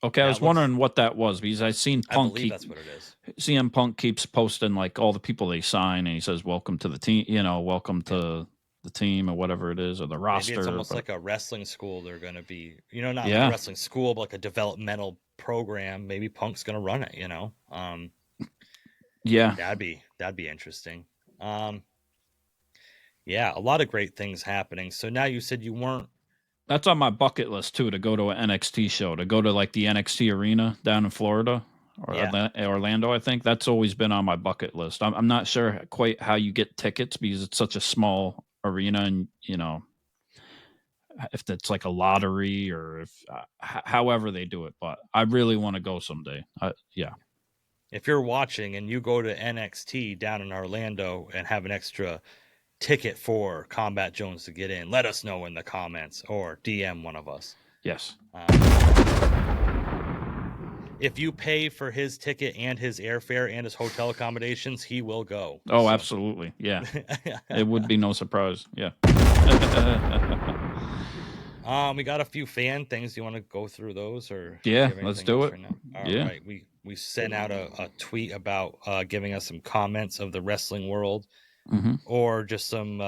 okay, I was wondering what that was, because I've seen Punk. I believe that's what it is. CM Punk keeps posting like all the people they sign, and he says, "Welcome to the team," welcome to the team or whatever it is, or the roster. Maybe it's almost like a wrestling school. They're going to be, not like a wrestling school, but like a developmental program. Maybe Punk's going to run it. That'd be interesting. Yeah, a lot of great things happening. So now you said you weren't. That's on my bucket list too, to go to an NXT show, to go to like the NXT arena down in Florida or Orlando. I think that's always been on my bucket list. I'm not sure quite how you get tickets, because it's such a small arena, and if it's like a lottery or if however they do it, but I really want to go someday. If you're watching and you go to NXT down in Orlando and have an extra ticket for Combat Jones to get in, let us know in the comments or DM one of us. Yes. If you pay for his ticket and his airfare and his hotel accommodations, he will go. Oh, so. Absolutely. Yeah. It would be no surprise. Yeah. We got a few fan things. You want to go through those, or let's do it. Right now? All right. We sent out a tweet about giving us some comments of the wrestling world, or just some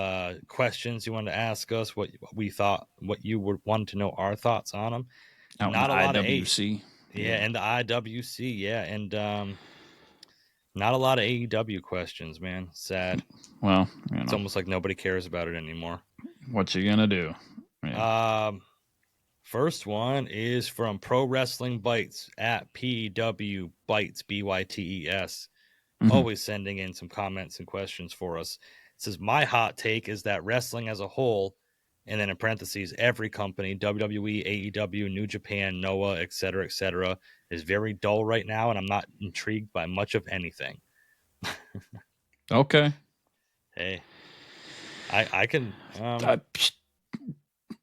questions you wanted to ask us, what we thought, what you would want to know our thoughts on them. Not a lot IWC. of and the IWC, and not a lot of AEW questions, man. Sad. Well, it's almost like nobody cares about it anymore. What you gonna do? Yeah. First one is from Pro Wrestling Bites at PW Bites, BYTES. Always sending in some comments and questions for us. It says, my hot take is that wrestling as a whole, and then in parentheses, every company, WWE, AEW, New Japan, Noah, etc., is very dull right now, and I'm not intrigued by much of anything. Okay. Hey, I can...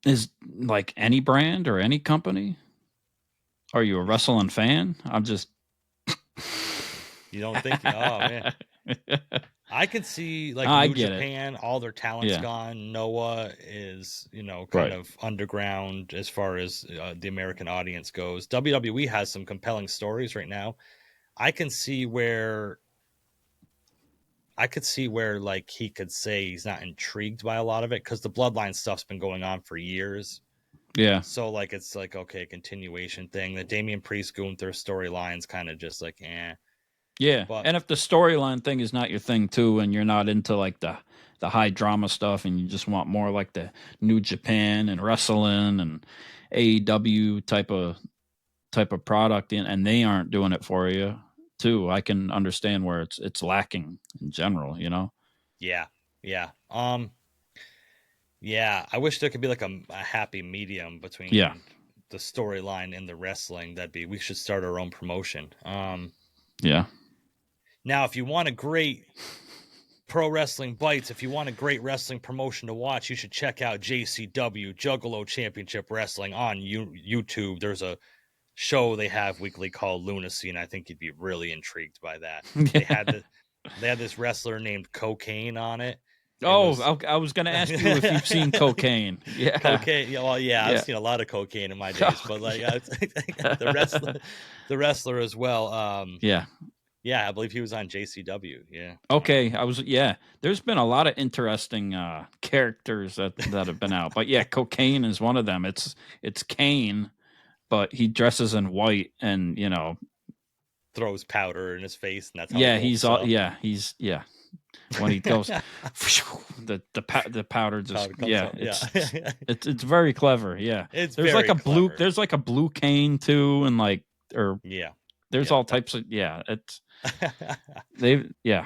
is like any brand or any company? Are you a wrestling fan? I'm just... You don't think? Oh, man. I could see like New Japan, all their talent's gone. Noah is, kind of underground as far as the American audience goes. WWE has some compelling stories right now. I can see where like he could say he's not intrigued by a lot of it, because the Bloodline stuff's been going on for years. Yeah. So like it's like, okay, continuation thing. The Damian Priest Gunther storyline's kind of just like Yeah, But and if the storyline thing is not your thing too, and you're not into like the high drama stuff, and you just want more like the New Japan and wrestling and AEW type of product, and they aren't doing it for you too, I can understand where it's lacking in general. yeah, yeah. Yeah, I wish there could be like a happy medium Yeah, between the storyline and the wrestling. We should start our own promotion. yeah, Now, if you want a great Pro Wrestling Bites, if you want a great wrestling promotion to watch, you should check out JCW, Juggalo Championship Wrestling on YouTube. There's a show they have weekly called Lunacy, and I think you'd be really intrigued by that. yeah. They had this wrestler named Cocaine on it. It Oh, was I was going to ask you if you've seen Cocaine. Yeah, cocaine. Yeah, well, yeah, I've yeah. seen a lot of cocaine in my days, but like the wrestler as well. Yeah. Yeah, I believe he was on JCW. Yeah. Okay, yeah. There's been a lot of interesting characters that have been out, but yeah, Cocaine is one of them. It's Kane, but he dresses in white, and Throws powder in his face, and that's how yeah, he he's all yeah. When he goes, the powder just yeah, it's very clever. Yeah, it's there's very like a clever. there's like a blue Kane too, and like Yeah, there's all types of it's the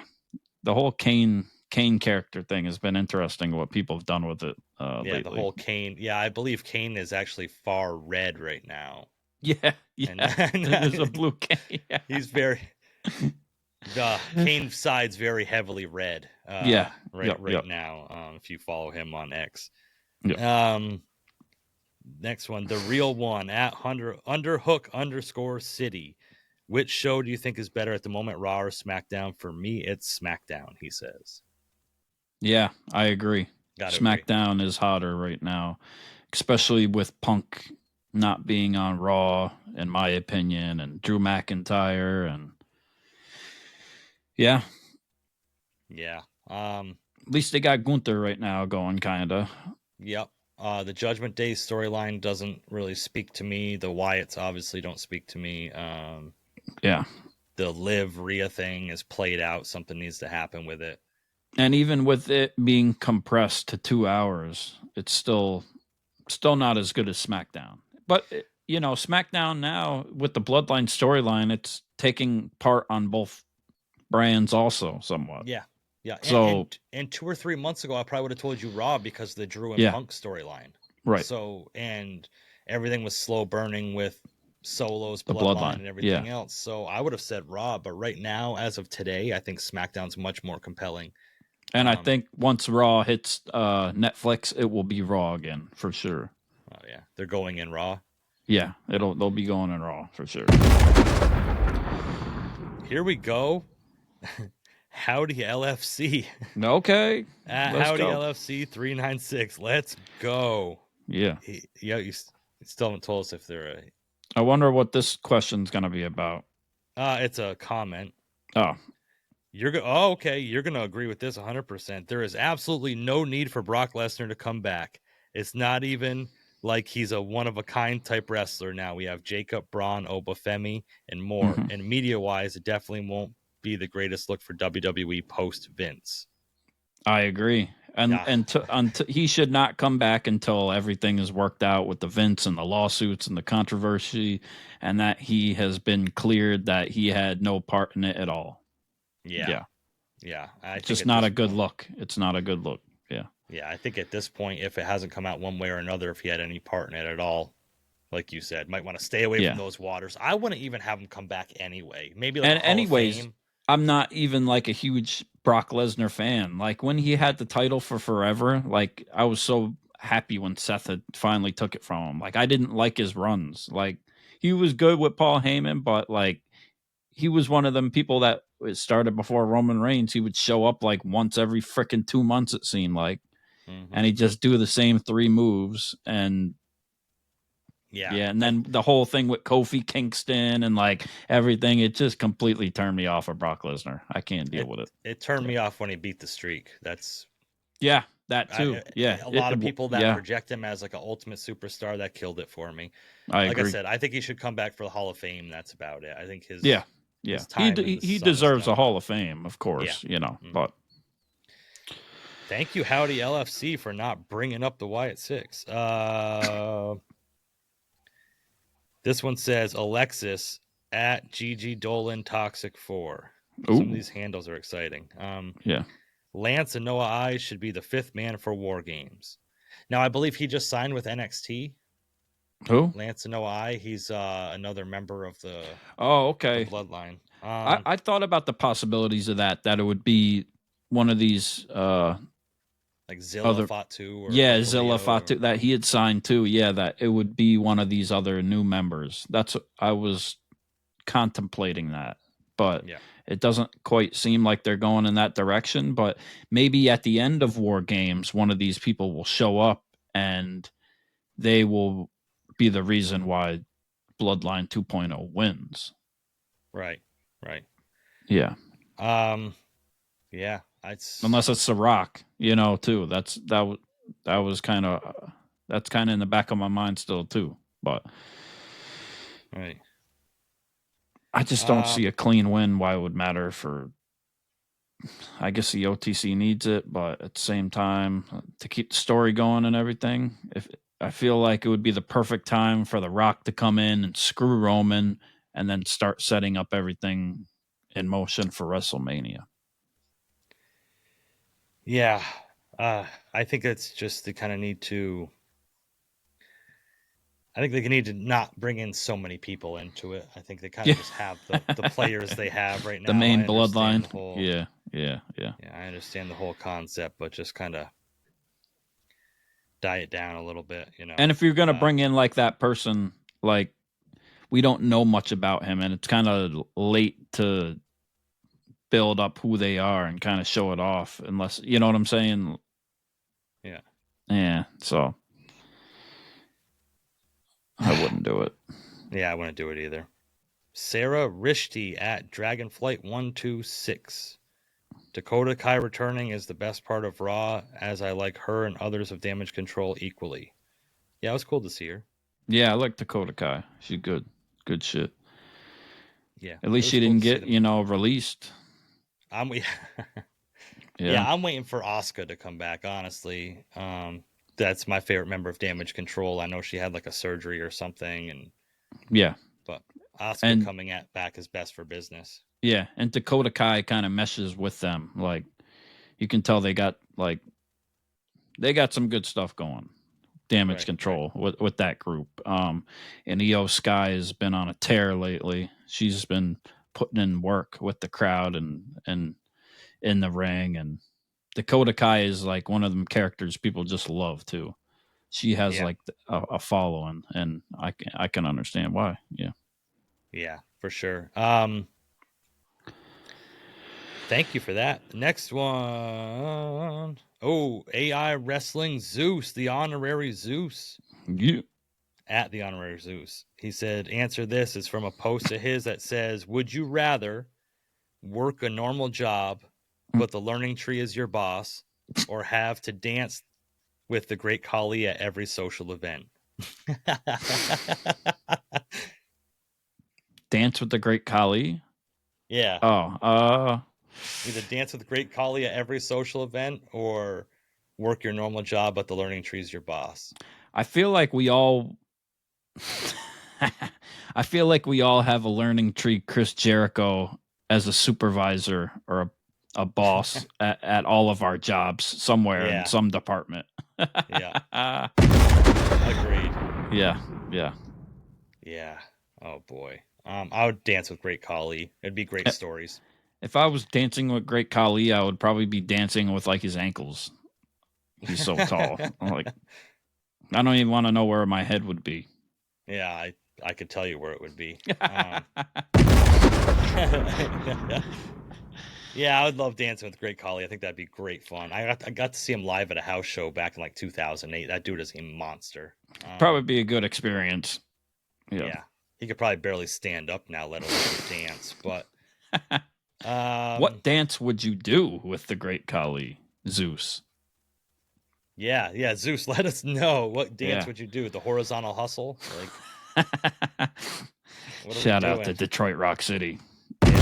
whole Kane character thing has been interesting. What people have done with it lately. The whole Kane. Yeah, I believe Kane is actually far red right now. Yeah, And there's a blue Kane. Yeah. He's very. The Kane side's very heavily red. Right now. If you follow him on X. Yep. Next one, the real one at underhook_city. Which show do you think is better at the moment, Raw or SmackDown? For me, it's SmackDown. He says. Yeah, I agree. SmackDown agree. is hotter right now, especially with Punk not being on Raw, in my opinion, and Drew McIntyre and. Yeah. At least they got Gunther right now going, kind of. Yep. The Judgment Day storyline doesn't really speak to me. The Wyatts obviously don't speak to me. Yeah. The Liv Rhea thing is played out. Something needs to happen with it. And even with it being compressed to 2 hours, it's still not as good as SmackDown. But SmackDown now with the Bloodline storyline, it's taking part on both brands also somewhat. Yeah. So and 2 or 3 months ago, I probably would have told you Raw because of the Drew and Punk storyline. Right. So, and everything was slow burning with Solo's Bloodline and everything else. So I would have said Raw, but right now, as of today, I think SmackDown's much more compelling. And I think once Raw hits Netflix, it will be Raw again for sure. Oh yeah, they're going in Raw. Yeah, they'll be going in Raw for sure. Here we go. Howdy LFC. Okay. Howdy LFC 396. Let's go. Yeah. You still haven't told us if they're I wonder what this question's going to be about. It's a comment. Oh. Okay. You're going to agree with this 100%. There is absolutely no need for Brock Lesnar to come back. It's not even like he's a one-of-a-kind type wrestler now. We have Jacob, Braun, Obafemi, and more. Mm-hmm. And media-wise, it definitely won't be the greatest look for WWE post Vince. I agree. And he should not come back until everything is worked out with the Vince and the lawsuits and the controversy, and that he has been cleared that he had no part in it at all. Yeah. It's just not a good look. It's not a good look. Yeah. Yeah, I think at this point, if it hasn't come out one way or another, if he had any part in it at all, like you said, might want to stay away from those waters. I wouldn't even have him come back anyway. Maybe like anyways, I'm not even like a huge Brock Lesnar fan. Like when he had the title for forever, like I was so happy when Seth had finally took it from him. Like I didn't like his runs. Like he was good with Paul Heyman, but like he was one of them people that started before Roman Reigns. He would show up like once every freaking 2 months, it seemed like, and he'd just do the same 3 moves and. Yeah, and then the whole thing with Kofi Kingston and like everything, it just completely turned me off of Brock Lesnar. I can't deal with it. It turned me off when he beat the streak. That's that too. A lot of people that project him as like an ultimate superstar, that killed it for me. I agree. I said, I think he should come back for the Hall of Fame. That's about it. I think Yeah, his time in the he sun is deserves a done. Hall of Fame, of course. You know, but thank you, Howdy LFC, for not bringing up the Wyatt Six. This one says Alexis at GG Dolan Toxic 4. Some of these handles are exciting. Yeah. Lance and Noah I should be the 5th man for War Games. Now, I believe he just signed with NXT. Who? Lance and Noah I. He's another member of the okay. the Bloodline. I thought about the possibilities of that it would be one of these like Zilla Fatu. Zilla Fatu that he had signed too. Yeah, that it would be one of these other new members. That's I was contemplating that, but it doesn't quite seem like they're going in that direction. But maybe at the end of War Games, one of these people will show up and they will be the reason why Bloodline 2.0 wins. Right. Yeah. Yeah. Unless it's The Rock, too. That was kind of that's kind of in the back of my mind still too. But right. I just don't see a clean win. Why it would matter for? I guess the OTC needs it, but at the same time, to keep the story going and everything, if I feel like it would be the perfect time for The Rock to come in and screw Roman, and then start setting up everything in motion for WrestleMania. Yeah, I think it's just they kind of need to. I think they need to not bring in so many people into it. I think they kind of just have the players they have right now. The main Bloodline. Yeah. I understand the whole concept, but just kind of diet down a little bit, And if you're going to bring in like that person, like we don't know much about him, and it's kind of late to build up who they are and kind of show it off, unless you know what I'm saying. Yeah. So I wouldn't do it. Yeah, I wouldn't do it either. Sarah Rishti at Dragonflight 126. Dakota Kai returning is the best part of Raw, as I like her and others of Damage Control equally. Yeah, it was cool to see her. Yeah, I like Dakota Kai. She's good. Good shit. Yeah. At least she didn't get, released. I'm waiting for Asuka to come back, honestly. That's my favorite member of Damage Control. I know she had like a surgery or something, but Asuka coming back is best for business. Yeah, and Dakota Kai kind of meshes with them. Like you can tell they got some good stuff going. Damage Control with that group. And Io Sky has been on a tear lately. She's been putting in work with the crowd and in the ring, and Dakota Kai is like one of them characters people just love too. She has like a following, and I can understand why. Yeah, for sure. Thank you for that. Next one. Oh, AI Wrestling Zeus, the honorary Zeus. Yeah. At the honorary Zeus. He said, answer this is from a post of his that says, would you rather work a normal job, but the learning tree is your boss, or have to dance with the great Khali at every social event? Dance with the great Khali? Yeah. Oh, either dance with the great Khali at every social event or work your normal job, but the learning tree is your boss. I feel like we all have a learning tree Chris Jericho as a supervisor or a boss at all of our jobs somewhere in some department. Yeah. Agreed. Yeah. Oh boy. I would dance with great Khali. It'd be great stories. If I was dancing with great Khali, I would probably be dancing with like his ankles. He's so tall. I don't even want to know where my head would be. Yeah, I could tell you where it would be. Yeah, I would love dancing with Great Khali. I think that'd be great fun. I got to see him live at a house show back in like 2008. That dude is a monster. Probably be a good experience. Yeah. He could probably barely stand up now, let alone dance. But what dance would you do with the Great Khali, Zeus? Yeah, Zeus, let us know. What dance would you do? The horizontal hustle? Shout out to Detroit Rock City. Yeah.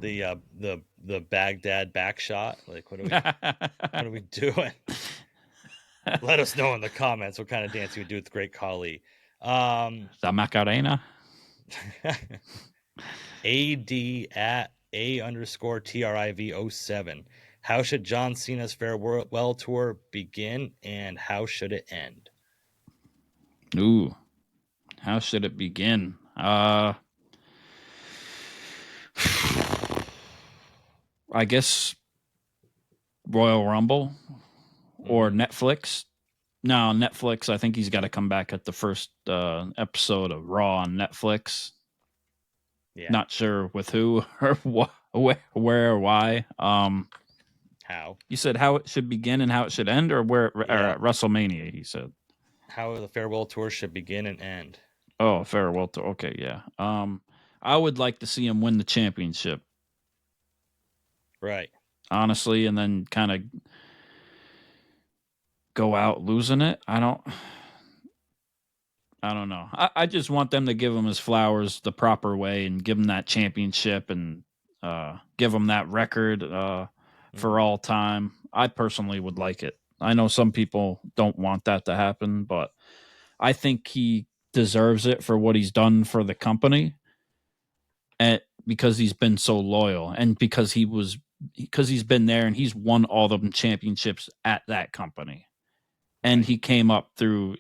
the Baghdad back shot. Like, what are we doing? Let us know in the comments what kind of dance you would do with Great Khali. The Macarena. AD at A_TRIV07. How should John Cena's farewell tour begin, and how should it end? Ooh, how should it begin? I guess Royal Rumble or Netflix. No, Netflix. I think he's got to come back at the first episode of Raw on Netflix. Yeah. Not sure with who or where or why. How? You said how it should begin and how it should end, or where? Or Yeah. at WrestleMania, he said. How the farewell tour should begin and end. Oh, farewell tour. Okay, yeah. I would like to see him win the championship. Right. Honestly, and then kind of go out losing it. I don't know. I just want them to give him his flowers the proper way and give him that championship and give him that record for all time. I personally would like it. I know some people don't want that to happen, but I think he deserves it for what he's done for the company, and because he's been so loyal, and because he's been there and he's won all the championships at that company, and he came up through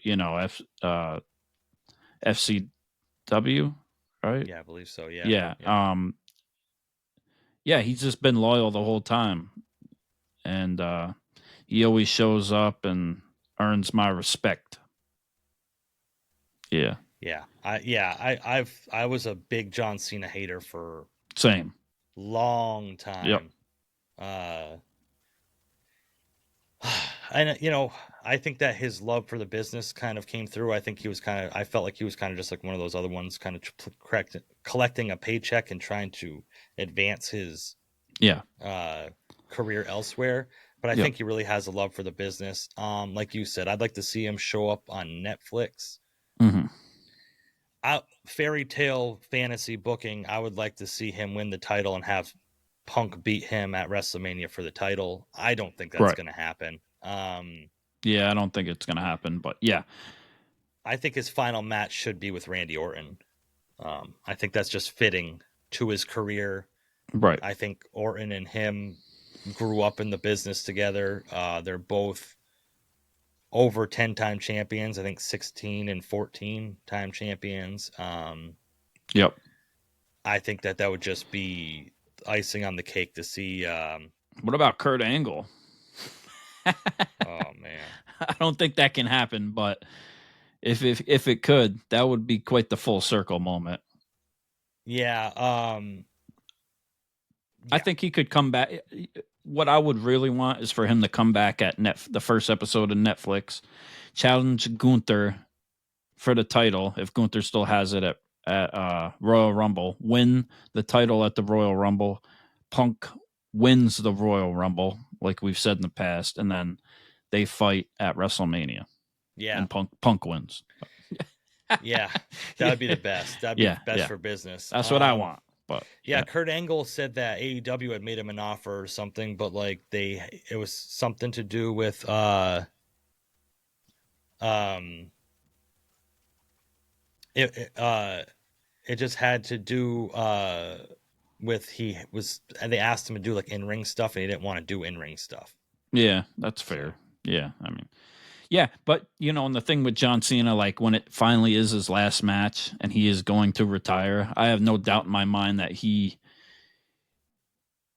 FCW, right? Yeah, I believe so. Yeah. Yeah. Yeah, he's just been loyal the whole time, and he always shows up and earns my respect. Yeah. Yeah. I was a big John Cena hater for Same. long time. Yep. And I think that his love for the business kind of came through. I felt like he was kind of just like one of those other ones, kind of collecting a paycheck and trying to advance his career elsewhere. But I think he really has a love for the business. Like you said, I'd like to see him show up on Netflix. Mm-hmm. Fairy tale fantasy booking, I would like to see him win the title and have Punk beat him at WrestleMania for the title. I don't think that's going to happen. Yeah, I don't think it's going to happen, but yeah. I think his final match should be with Randy Orton. I think that's just fitting to his career. Right. I think Orton and him grew up in the business together. They're both over 10-time champions. I think 16 and 14-time champions. Yep. I think that would just be icing on the cake to see. What about Kurt Angle? Oh man, I don't think that can happen, but if it could, that would be quite the full circle moment. Yeah. I think he could come back. What I would really want is for him to come back at the first episode of Netflix, challenge Gunther for the title if Gunther still has it at Royal Rumble, win the title at the Royal Rumble, Punk wins the Royal Rumble like we've said in the past, and then they fight at WrestleMania. Yeah, and Punk wins. Yeah, that would be the best. That'd be best for business. That's what I want. But Kurt Angle said that AEW had made him an offer or something, but like it was something to do with it just had to do with and they asked him to do like in-ring stuff and he didn't want to do in-ring stuff. Yeah, that's fair. Yeah, I mean, yeah, but and the thing with John Cena, like when it finally is his last match and he is going to retire, I have no doubt in my mind that he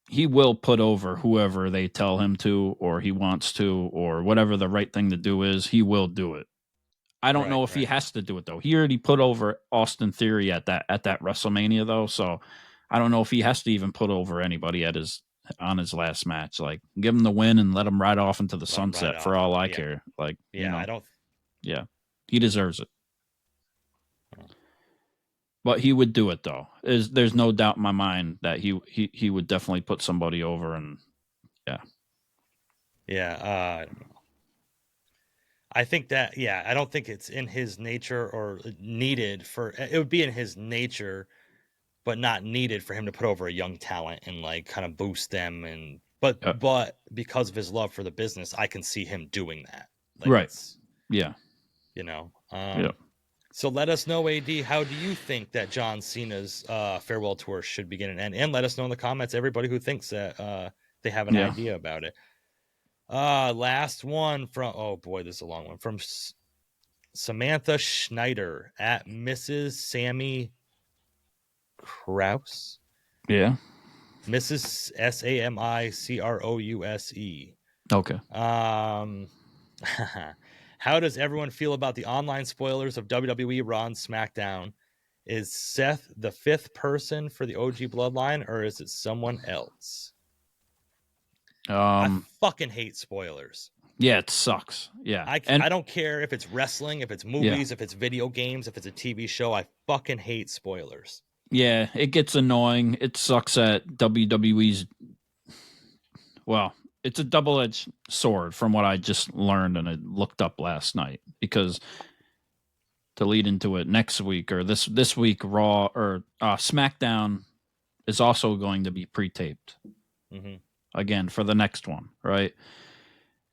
will put over whoever they tell him to, or he wants to, or whatever the right thing to do is, he will do it. I don't know if he has to do it though. He already put over Austin Theory at that WrestleMania though, so I don't know if he has to even put over anybody on his last match. Like, give him the win and let him ride off into the sunset for all I care. Like, I don't. Yeah, he deserves it. But he would do it though. There's no doubt in my mind that he would definitely put somebody over, and I don't know. I think that I don't think it's in his nature or needed for it would be in his nature but not needed for him to put over a young talent and like kind of boost them. And but because of his love for the business, I can see him doing that. Like right. It's, Yeah. you know. Yeah. So let us know, AD, how do you think that John Cena's farewell tour should begin and end? And let us know in the comments, everybody who thinks that they have an idea about it. Last one from, oh boy, this is a long one, from Samantha Schneider at Mrs. Sammy Krause. Yeah. Mrs. SAMICROUSE. Okay. How does everyone feel about the online spoilers of WWE Raw and SmackDown? Is Seth the fifth person for the OG Bloodline, or is it someone else? I fucking hate spoilers. Yeah, it sucks. Yeah. I don't care if it's wrestling, if it's movies, if it's video games, if it's a TV show. I fucking hate spoilers. Yeah, it gets annoying. It sucks at WWE's. Well, it's a double-edged sword from what I just learned and I looked up last night, because to lead into it next week or this week, Raw or SmackDown is also going to be pre-taped again for the next one, right?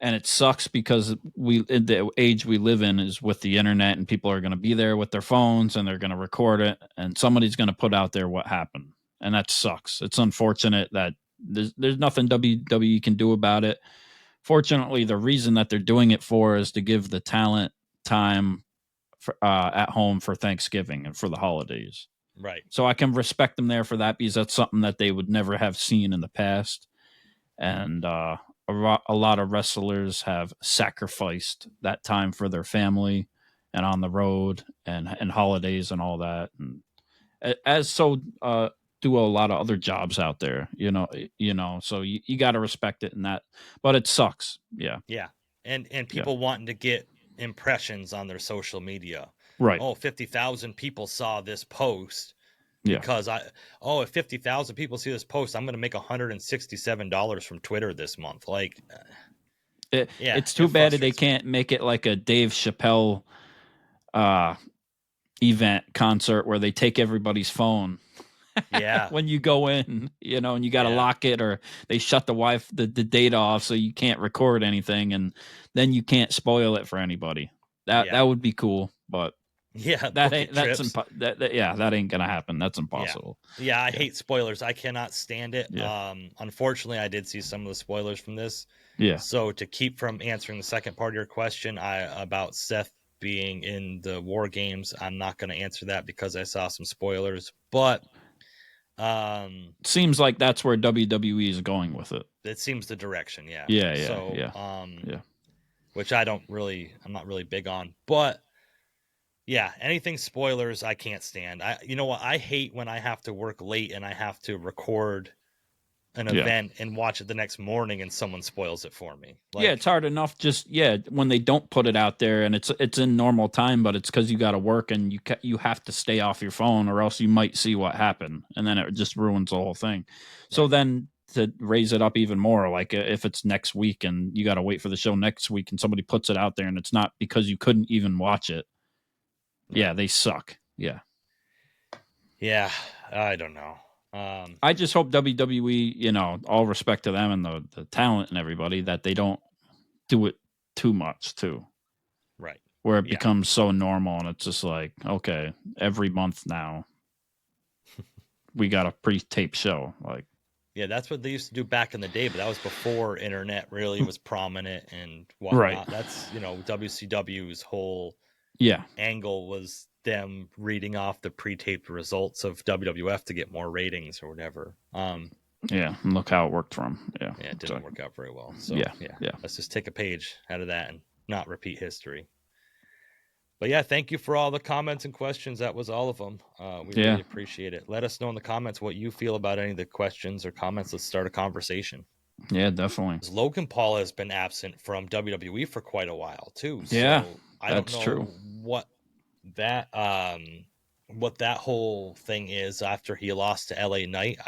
And it sucks because the age we live in is with the internet, and people are going to be there with their phones and they're going to record it, and somebody's going to put out there what happened, and that sucks. It's unfortunate that there's nothing WWE can do about it. Fortunately, the reason that they're doing it for is to give the talent time at home for Thanksgiving and for the holidays. Right. So I can respect them there for that, because that's something that they would never have seen in the past. And a lot of wrestlers have sacrificed that time for their family and on the road and holidays and all that. And do a lot of other jobs out there, so you got to respect it in that, but it sucks. Yeah. And people wanting to get impressions on their social media, right? 50,000 people saw this post because if 50,000 people see this post, I'm going to make $167 from Twitter this month. Like, it's too bad that they can't make it like a Dave Chappelle event concert where they take everybody's phone. When you go in, and you got to lock it, or they shut the data off so you can't record anything, and then you can't spoil it for anybody. That would be cool, but that ain't gonna happen. That's impossible. I hate spoilers. I cannot stand it. Unfortunately, I did see some of the spoilers from this. So to keep from answering the second part of your question, about Seth being in the War Games, I'm not going to answer that because I saw some spoilers, but seems like that's where WWE is going with it. It seems the direction. Which I'm not really big on, but anything spoilers I can't stand. You know what, I hate when I have to work late and I have to record an event and watch it the next morning and someone spoils it for me. It's hard enough when they don't put it out there and it's in normal time, but it's because you got to work and you have to stay off your phone, or else you might see what happened, and then it just ruins the whole thing. So then to raise it up even more, like if it's next week and you got to wait for the show next week and somebody puts it out there and it's not because you couldn't even watch it, they suck. I don't know. I just hope WWE, all respect to them and the talent and everybody, that they don't do it too much too. Right. Where it becomes so normal and it's just like, okay, every month now we got a pre-tape show. Like, that's what they used to do back in the day, but that was before internet really was prominent and whatnot. Right. That's, WCW's whole angle was them reading off the pre-taped results of WWF to get more ratings or whatever. And look how it worked for them. It didn't work out very well. So let's just take a page out of that and not repeat history. But thank you for all the comments and questions. That was all of them. We really appreciate it. Let us know in the comments what you feel about any of the questions or comments. Let's start a conversation. Yeah, definitely. Logan Paul has been absent from WWE for quite a while too. So I don't know true. what that whole thing is after he lost to LA Knight.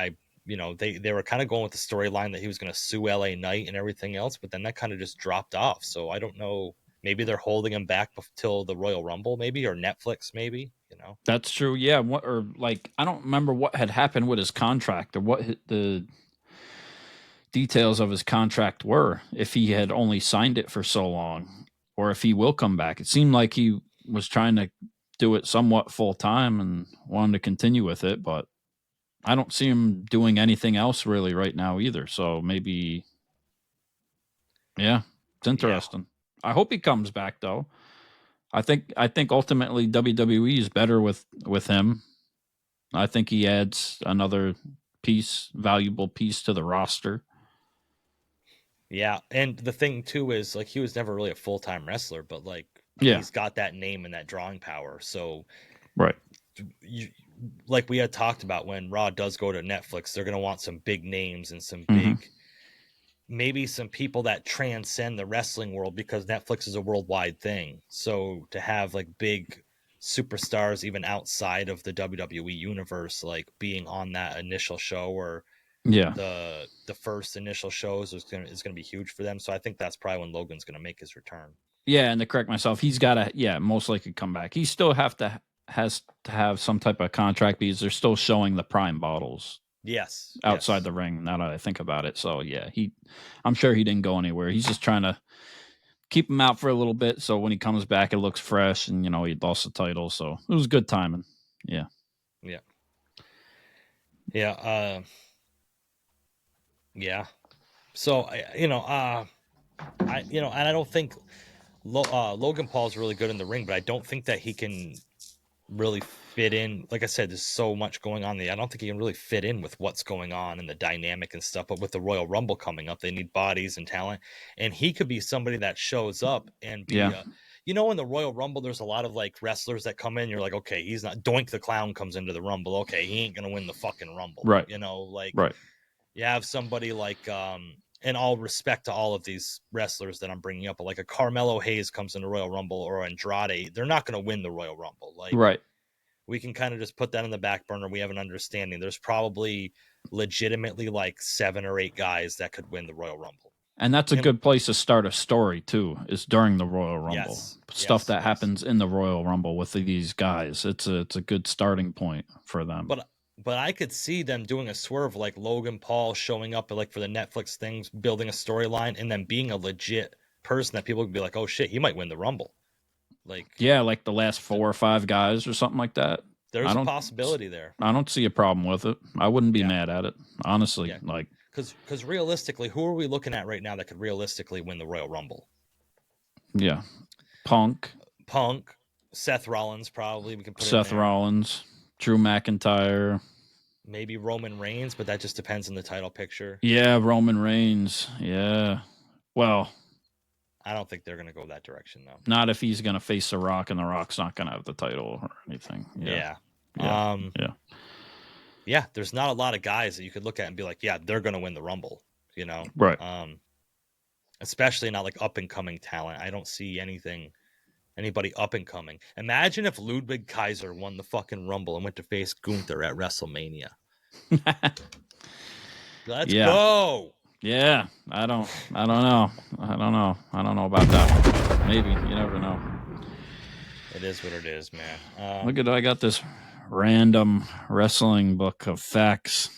They were kind of going with the storyline that he was going to sue LA Knight and everything else, but then that kind of just dropped off. So I don't know maybe they're holding him back till the Royal Rumble, maybe, or Netflix, maybe. That's true. Yeah. I don't remember what had happened with his contract or what the details of his contract were. If he had only signed it for so long, or if he will come back. It seemed like he was trying to do it somewhat full time and wanted to continue with it, but I don't see him doing anything else really right now either. So maybe, yeah, it's interesting. Yeah. I hope he comes back though. I think ultimately WWE is better with him. I think he adds another valuable piece to the roster. Yeah, and the thing too is like he was never really a full-time wrestler, but like he's got that name and that drawing power. So right. Like we had talked about, when Raw does go to Netflix, they're going to want some big names and some big, maybe some people that transcend the wrestling world, because Netflix is a worldwide thing. So to have like big superstars even outside of the WWE universe, like being on that initial show, or the first initial shows is gonna be huge for them. So I think that's probably when Logan's gonna make his return. Yeah, and to correct myself, he's got to most likely come back. He still has to have some type of contract because they're still showing the Prime bottles. Yes, outside the ring. Now that I think about it, so yeah, I'm sure he didn't go anywhere. He's just trying to keep him out for a little bit, so when he comes back, it looks fresh, and he lost the title, so it was good timing. Yeah. So and I don't think Logan Paul's really good in the ring, but I don't think that he can really fit in. Like I said, there's so much going on there. I don't think he can really fit in with what's going on and the dynamic and stuff. But with the Royal Rumble coming up, they need bodies and talent, and he could be somebody that shows up and be. In the Royal Rumble, there's a lot of like wrestlers that come in. You're like, okay, he's not. Doink the Clown comes into the Rumble. Okay, he ain't gonna win the fucking Rumble. Right. Right. You have somebody like and all respect to all of these wrestlers that I'm bringing up, but like a Carmelo Hayes comes into Royal Rumble, or Andrade, they're not going to win the Royal Rumble. Like, right. We can kind of just put that in the back burner. We have an understanding. There's probably legitimately like 7 or 8 guys that could win the Royal Rumble. And that's a good place to start a story too, is during the Royal Rumble. Stuff that happens in the Royal Rumble with these guys. It's a good starting point for them. But I could see them doing a swerve like Logan Paul showing up like for the Netflix things, building a storyline, and then being a legit person that people would be like, oh shit, he might win the Rumble. Like the last 4 or 5 guys or something like that. There's a possibility there. I don't see a problem with it. I wouldn't be mad at it, honestly. Yeah. Like, because realistically, who are we looking at right now that could realistically win the Royal Rumble? Yeah, Punk, Seth Rollins, probably we can put Seth Rollins. Drew McIntyre. Maybe Roman Reigns, but that just depends on the title picture. Yeah, Roman Reigns. Yeah. Well, I don't think they're going to go that direction, though. Not if he's going to face The Rock, and The Rock's not going to have the title or anything. Yeah. There's not a lot of guys that you could look at and be like, yeah, they're going to win the Rumble, Right. Especially not like up-and-coming talent. I don't see anybody up and coming. Imagine if Ludwig Kaiser won the fucking Rumble and went to face Gunther at WrestleMania. Let's go. Yeah, I don't know. I don't know about that. Maybe, you never know. It is what it is, man. Look at, I got this random wrestling book of facts.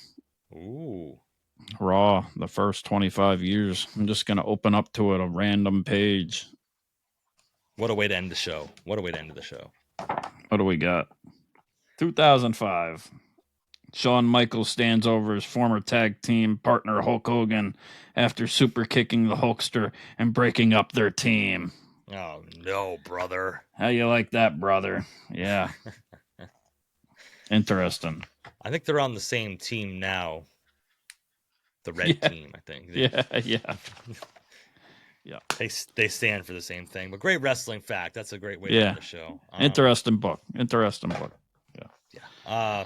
Ooh. Raw, the first 25 years. I'm just going to open up to it a random page. What a way to end the show. What do we got? 2005. Shawn Michaels stands over his former tag team partner Hulk Hogan after super kicking the Hulkster and breaking up their team. Oh, no, brother. How you like that, brother? Yeah. Interesting. I think they're on the same team now. The red team, I think. Yeah. Yeah, they stand for the same thing. But great wrestling fact. That's a great way to end the show. Interesting book. Yeah.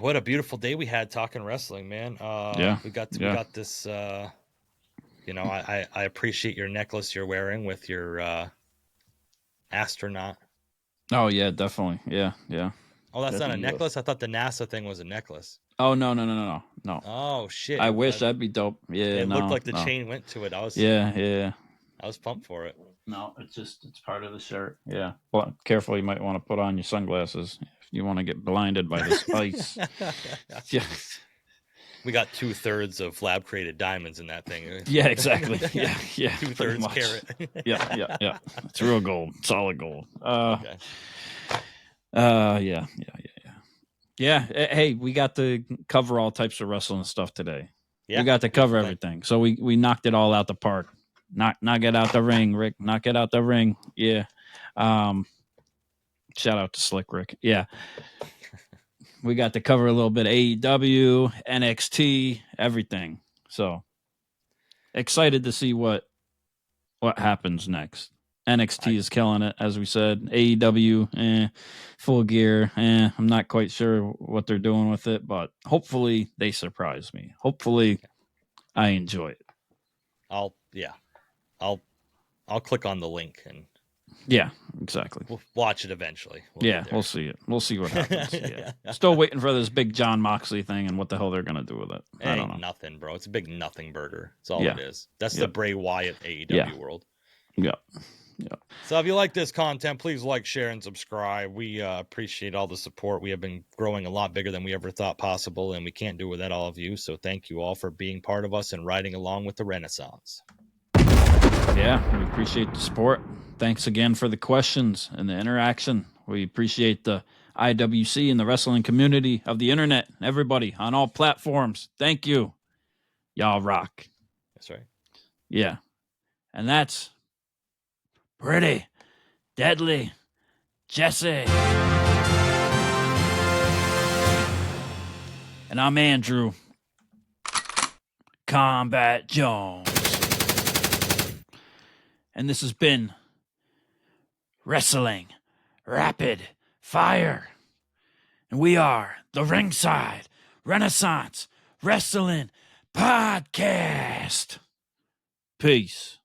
What a beautiful day we had talking wrestling, man. We got this. I appreciate your necklace you're wearing with your astronaut. Oh yeah, definitely. Yeah. Oh, that's not a necklace. I thought the NASA thing was a necklace. Oh no. Oh shit! I wish that'd be dope. Yeah, it looked like the chain went to it. Yeah. I was pumped for it. No, it's part of the shirt. Yeah. Well, careful, you might want to put on your sunglasses if you want to get blinded by this ice. Yeah. We got 2/3 of lab created diamonds in that thing. Yeah, exactly. Yeah. 2/3 carat. Yeah. It's real gold, solid gold. Okay. Yeah. Hey, we got to cover all types of wrestling stuff today. Yeah, we got to cover everything. So we knocked it all out the park. Knock it out the ring, Rick. Knock it out the ring. Yeah. Shout out to Slick Rick. Yeah. We got to cover a little bit of AEW, NXT, everything. So excited to see what happens next. NXT is killing it, as we said. AEW, Full Gear, I'm not quite sure what they're doing with it, but hopefully they surprise me. Hopefully I enjoy it. I'll click on the link and yeah, exactly. We'll watch it eventually. We'll see it. We'll see what happens. Yeah. Still waiting for this big John Moxley thing and what the hell they're gonna do with it. I don't know. Nothing, bro. It's a big nothing burger. That's all it is. That's the Bray Wyatt AEW world. Yeah. So if you like this content, please like, share, and subscribe. We appreciate all the support. We have been growing a lot bigger than we ever thought possible, and we can't do it without all of you. So thank you all for being part of us and riding along with the Renaissance. Yeah, we appreciate the support. Thanks again for the questions and the interaction. We appreciate the IWC and the wrestling community of the internet. Everybody on all platforms. Thank you. Y'all rock. That's right. Yeah. And that's Pretty Deadly Jesse. And I'm Andrew Combat Jones. And this has been Wrestling Rapid Fire. And we are the Ringside Renaissance Wrestling Podcast. Peace.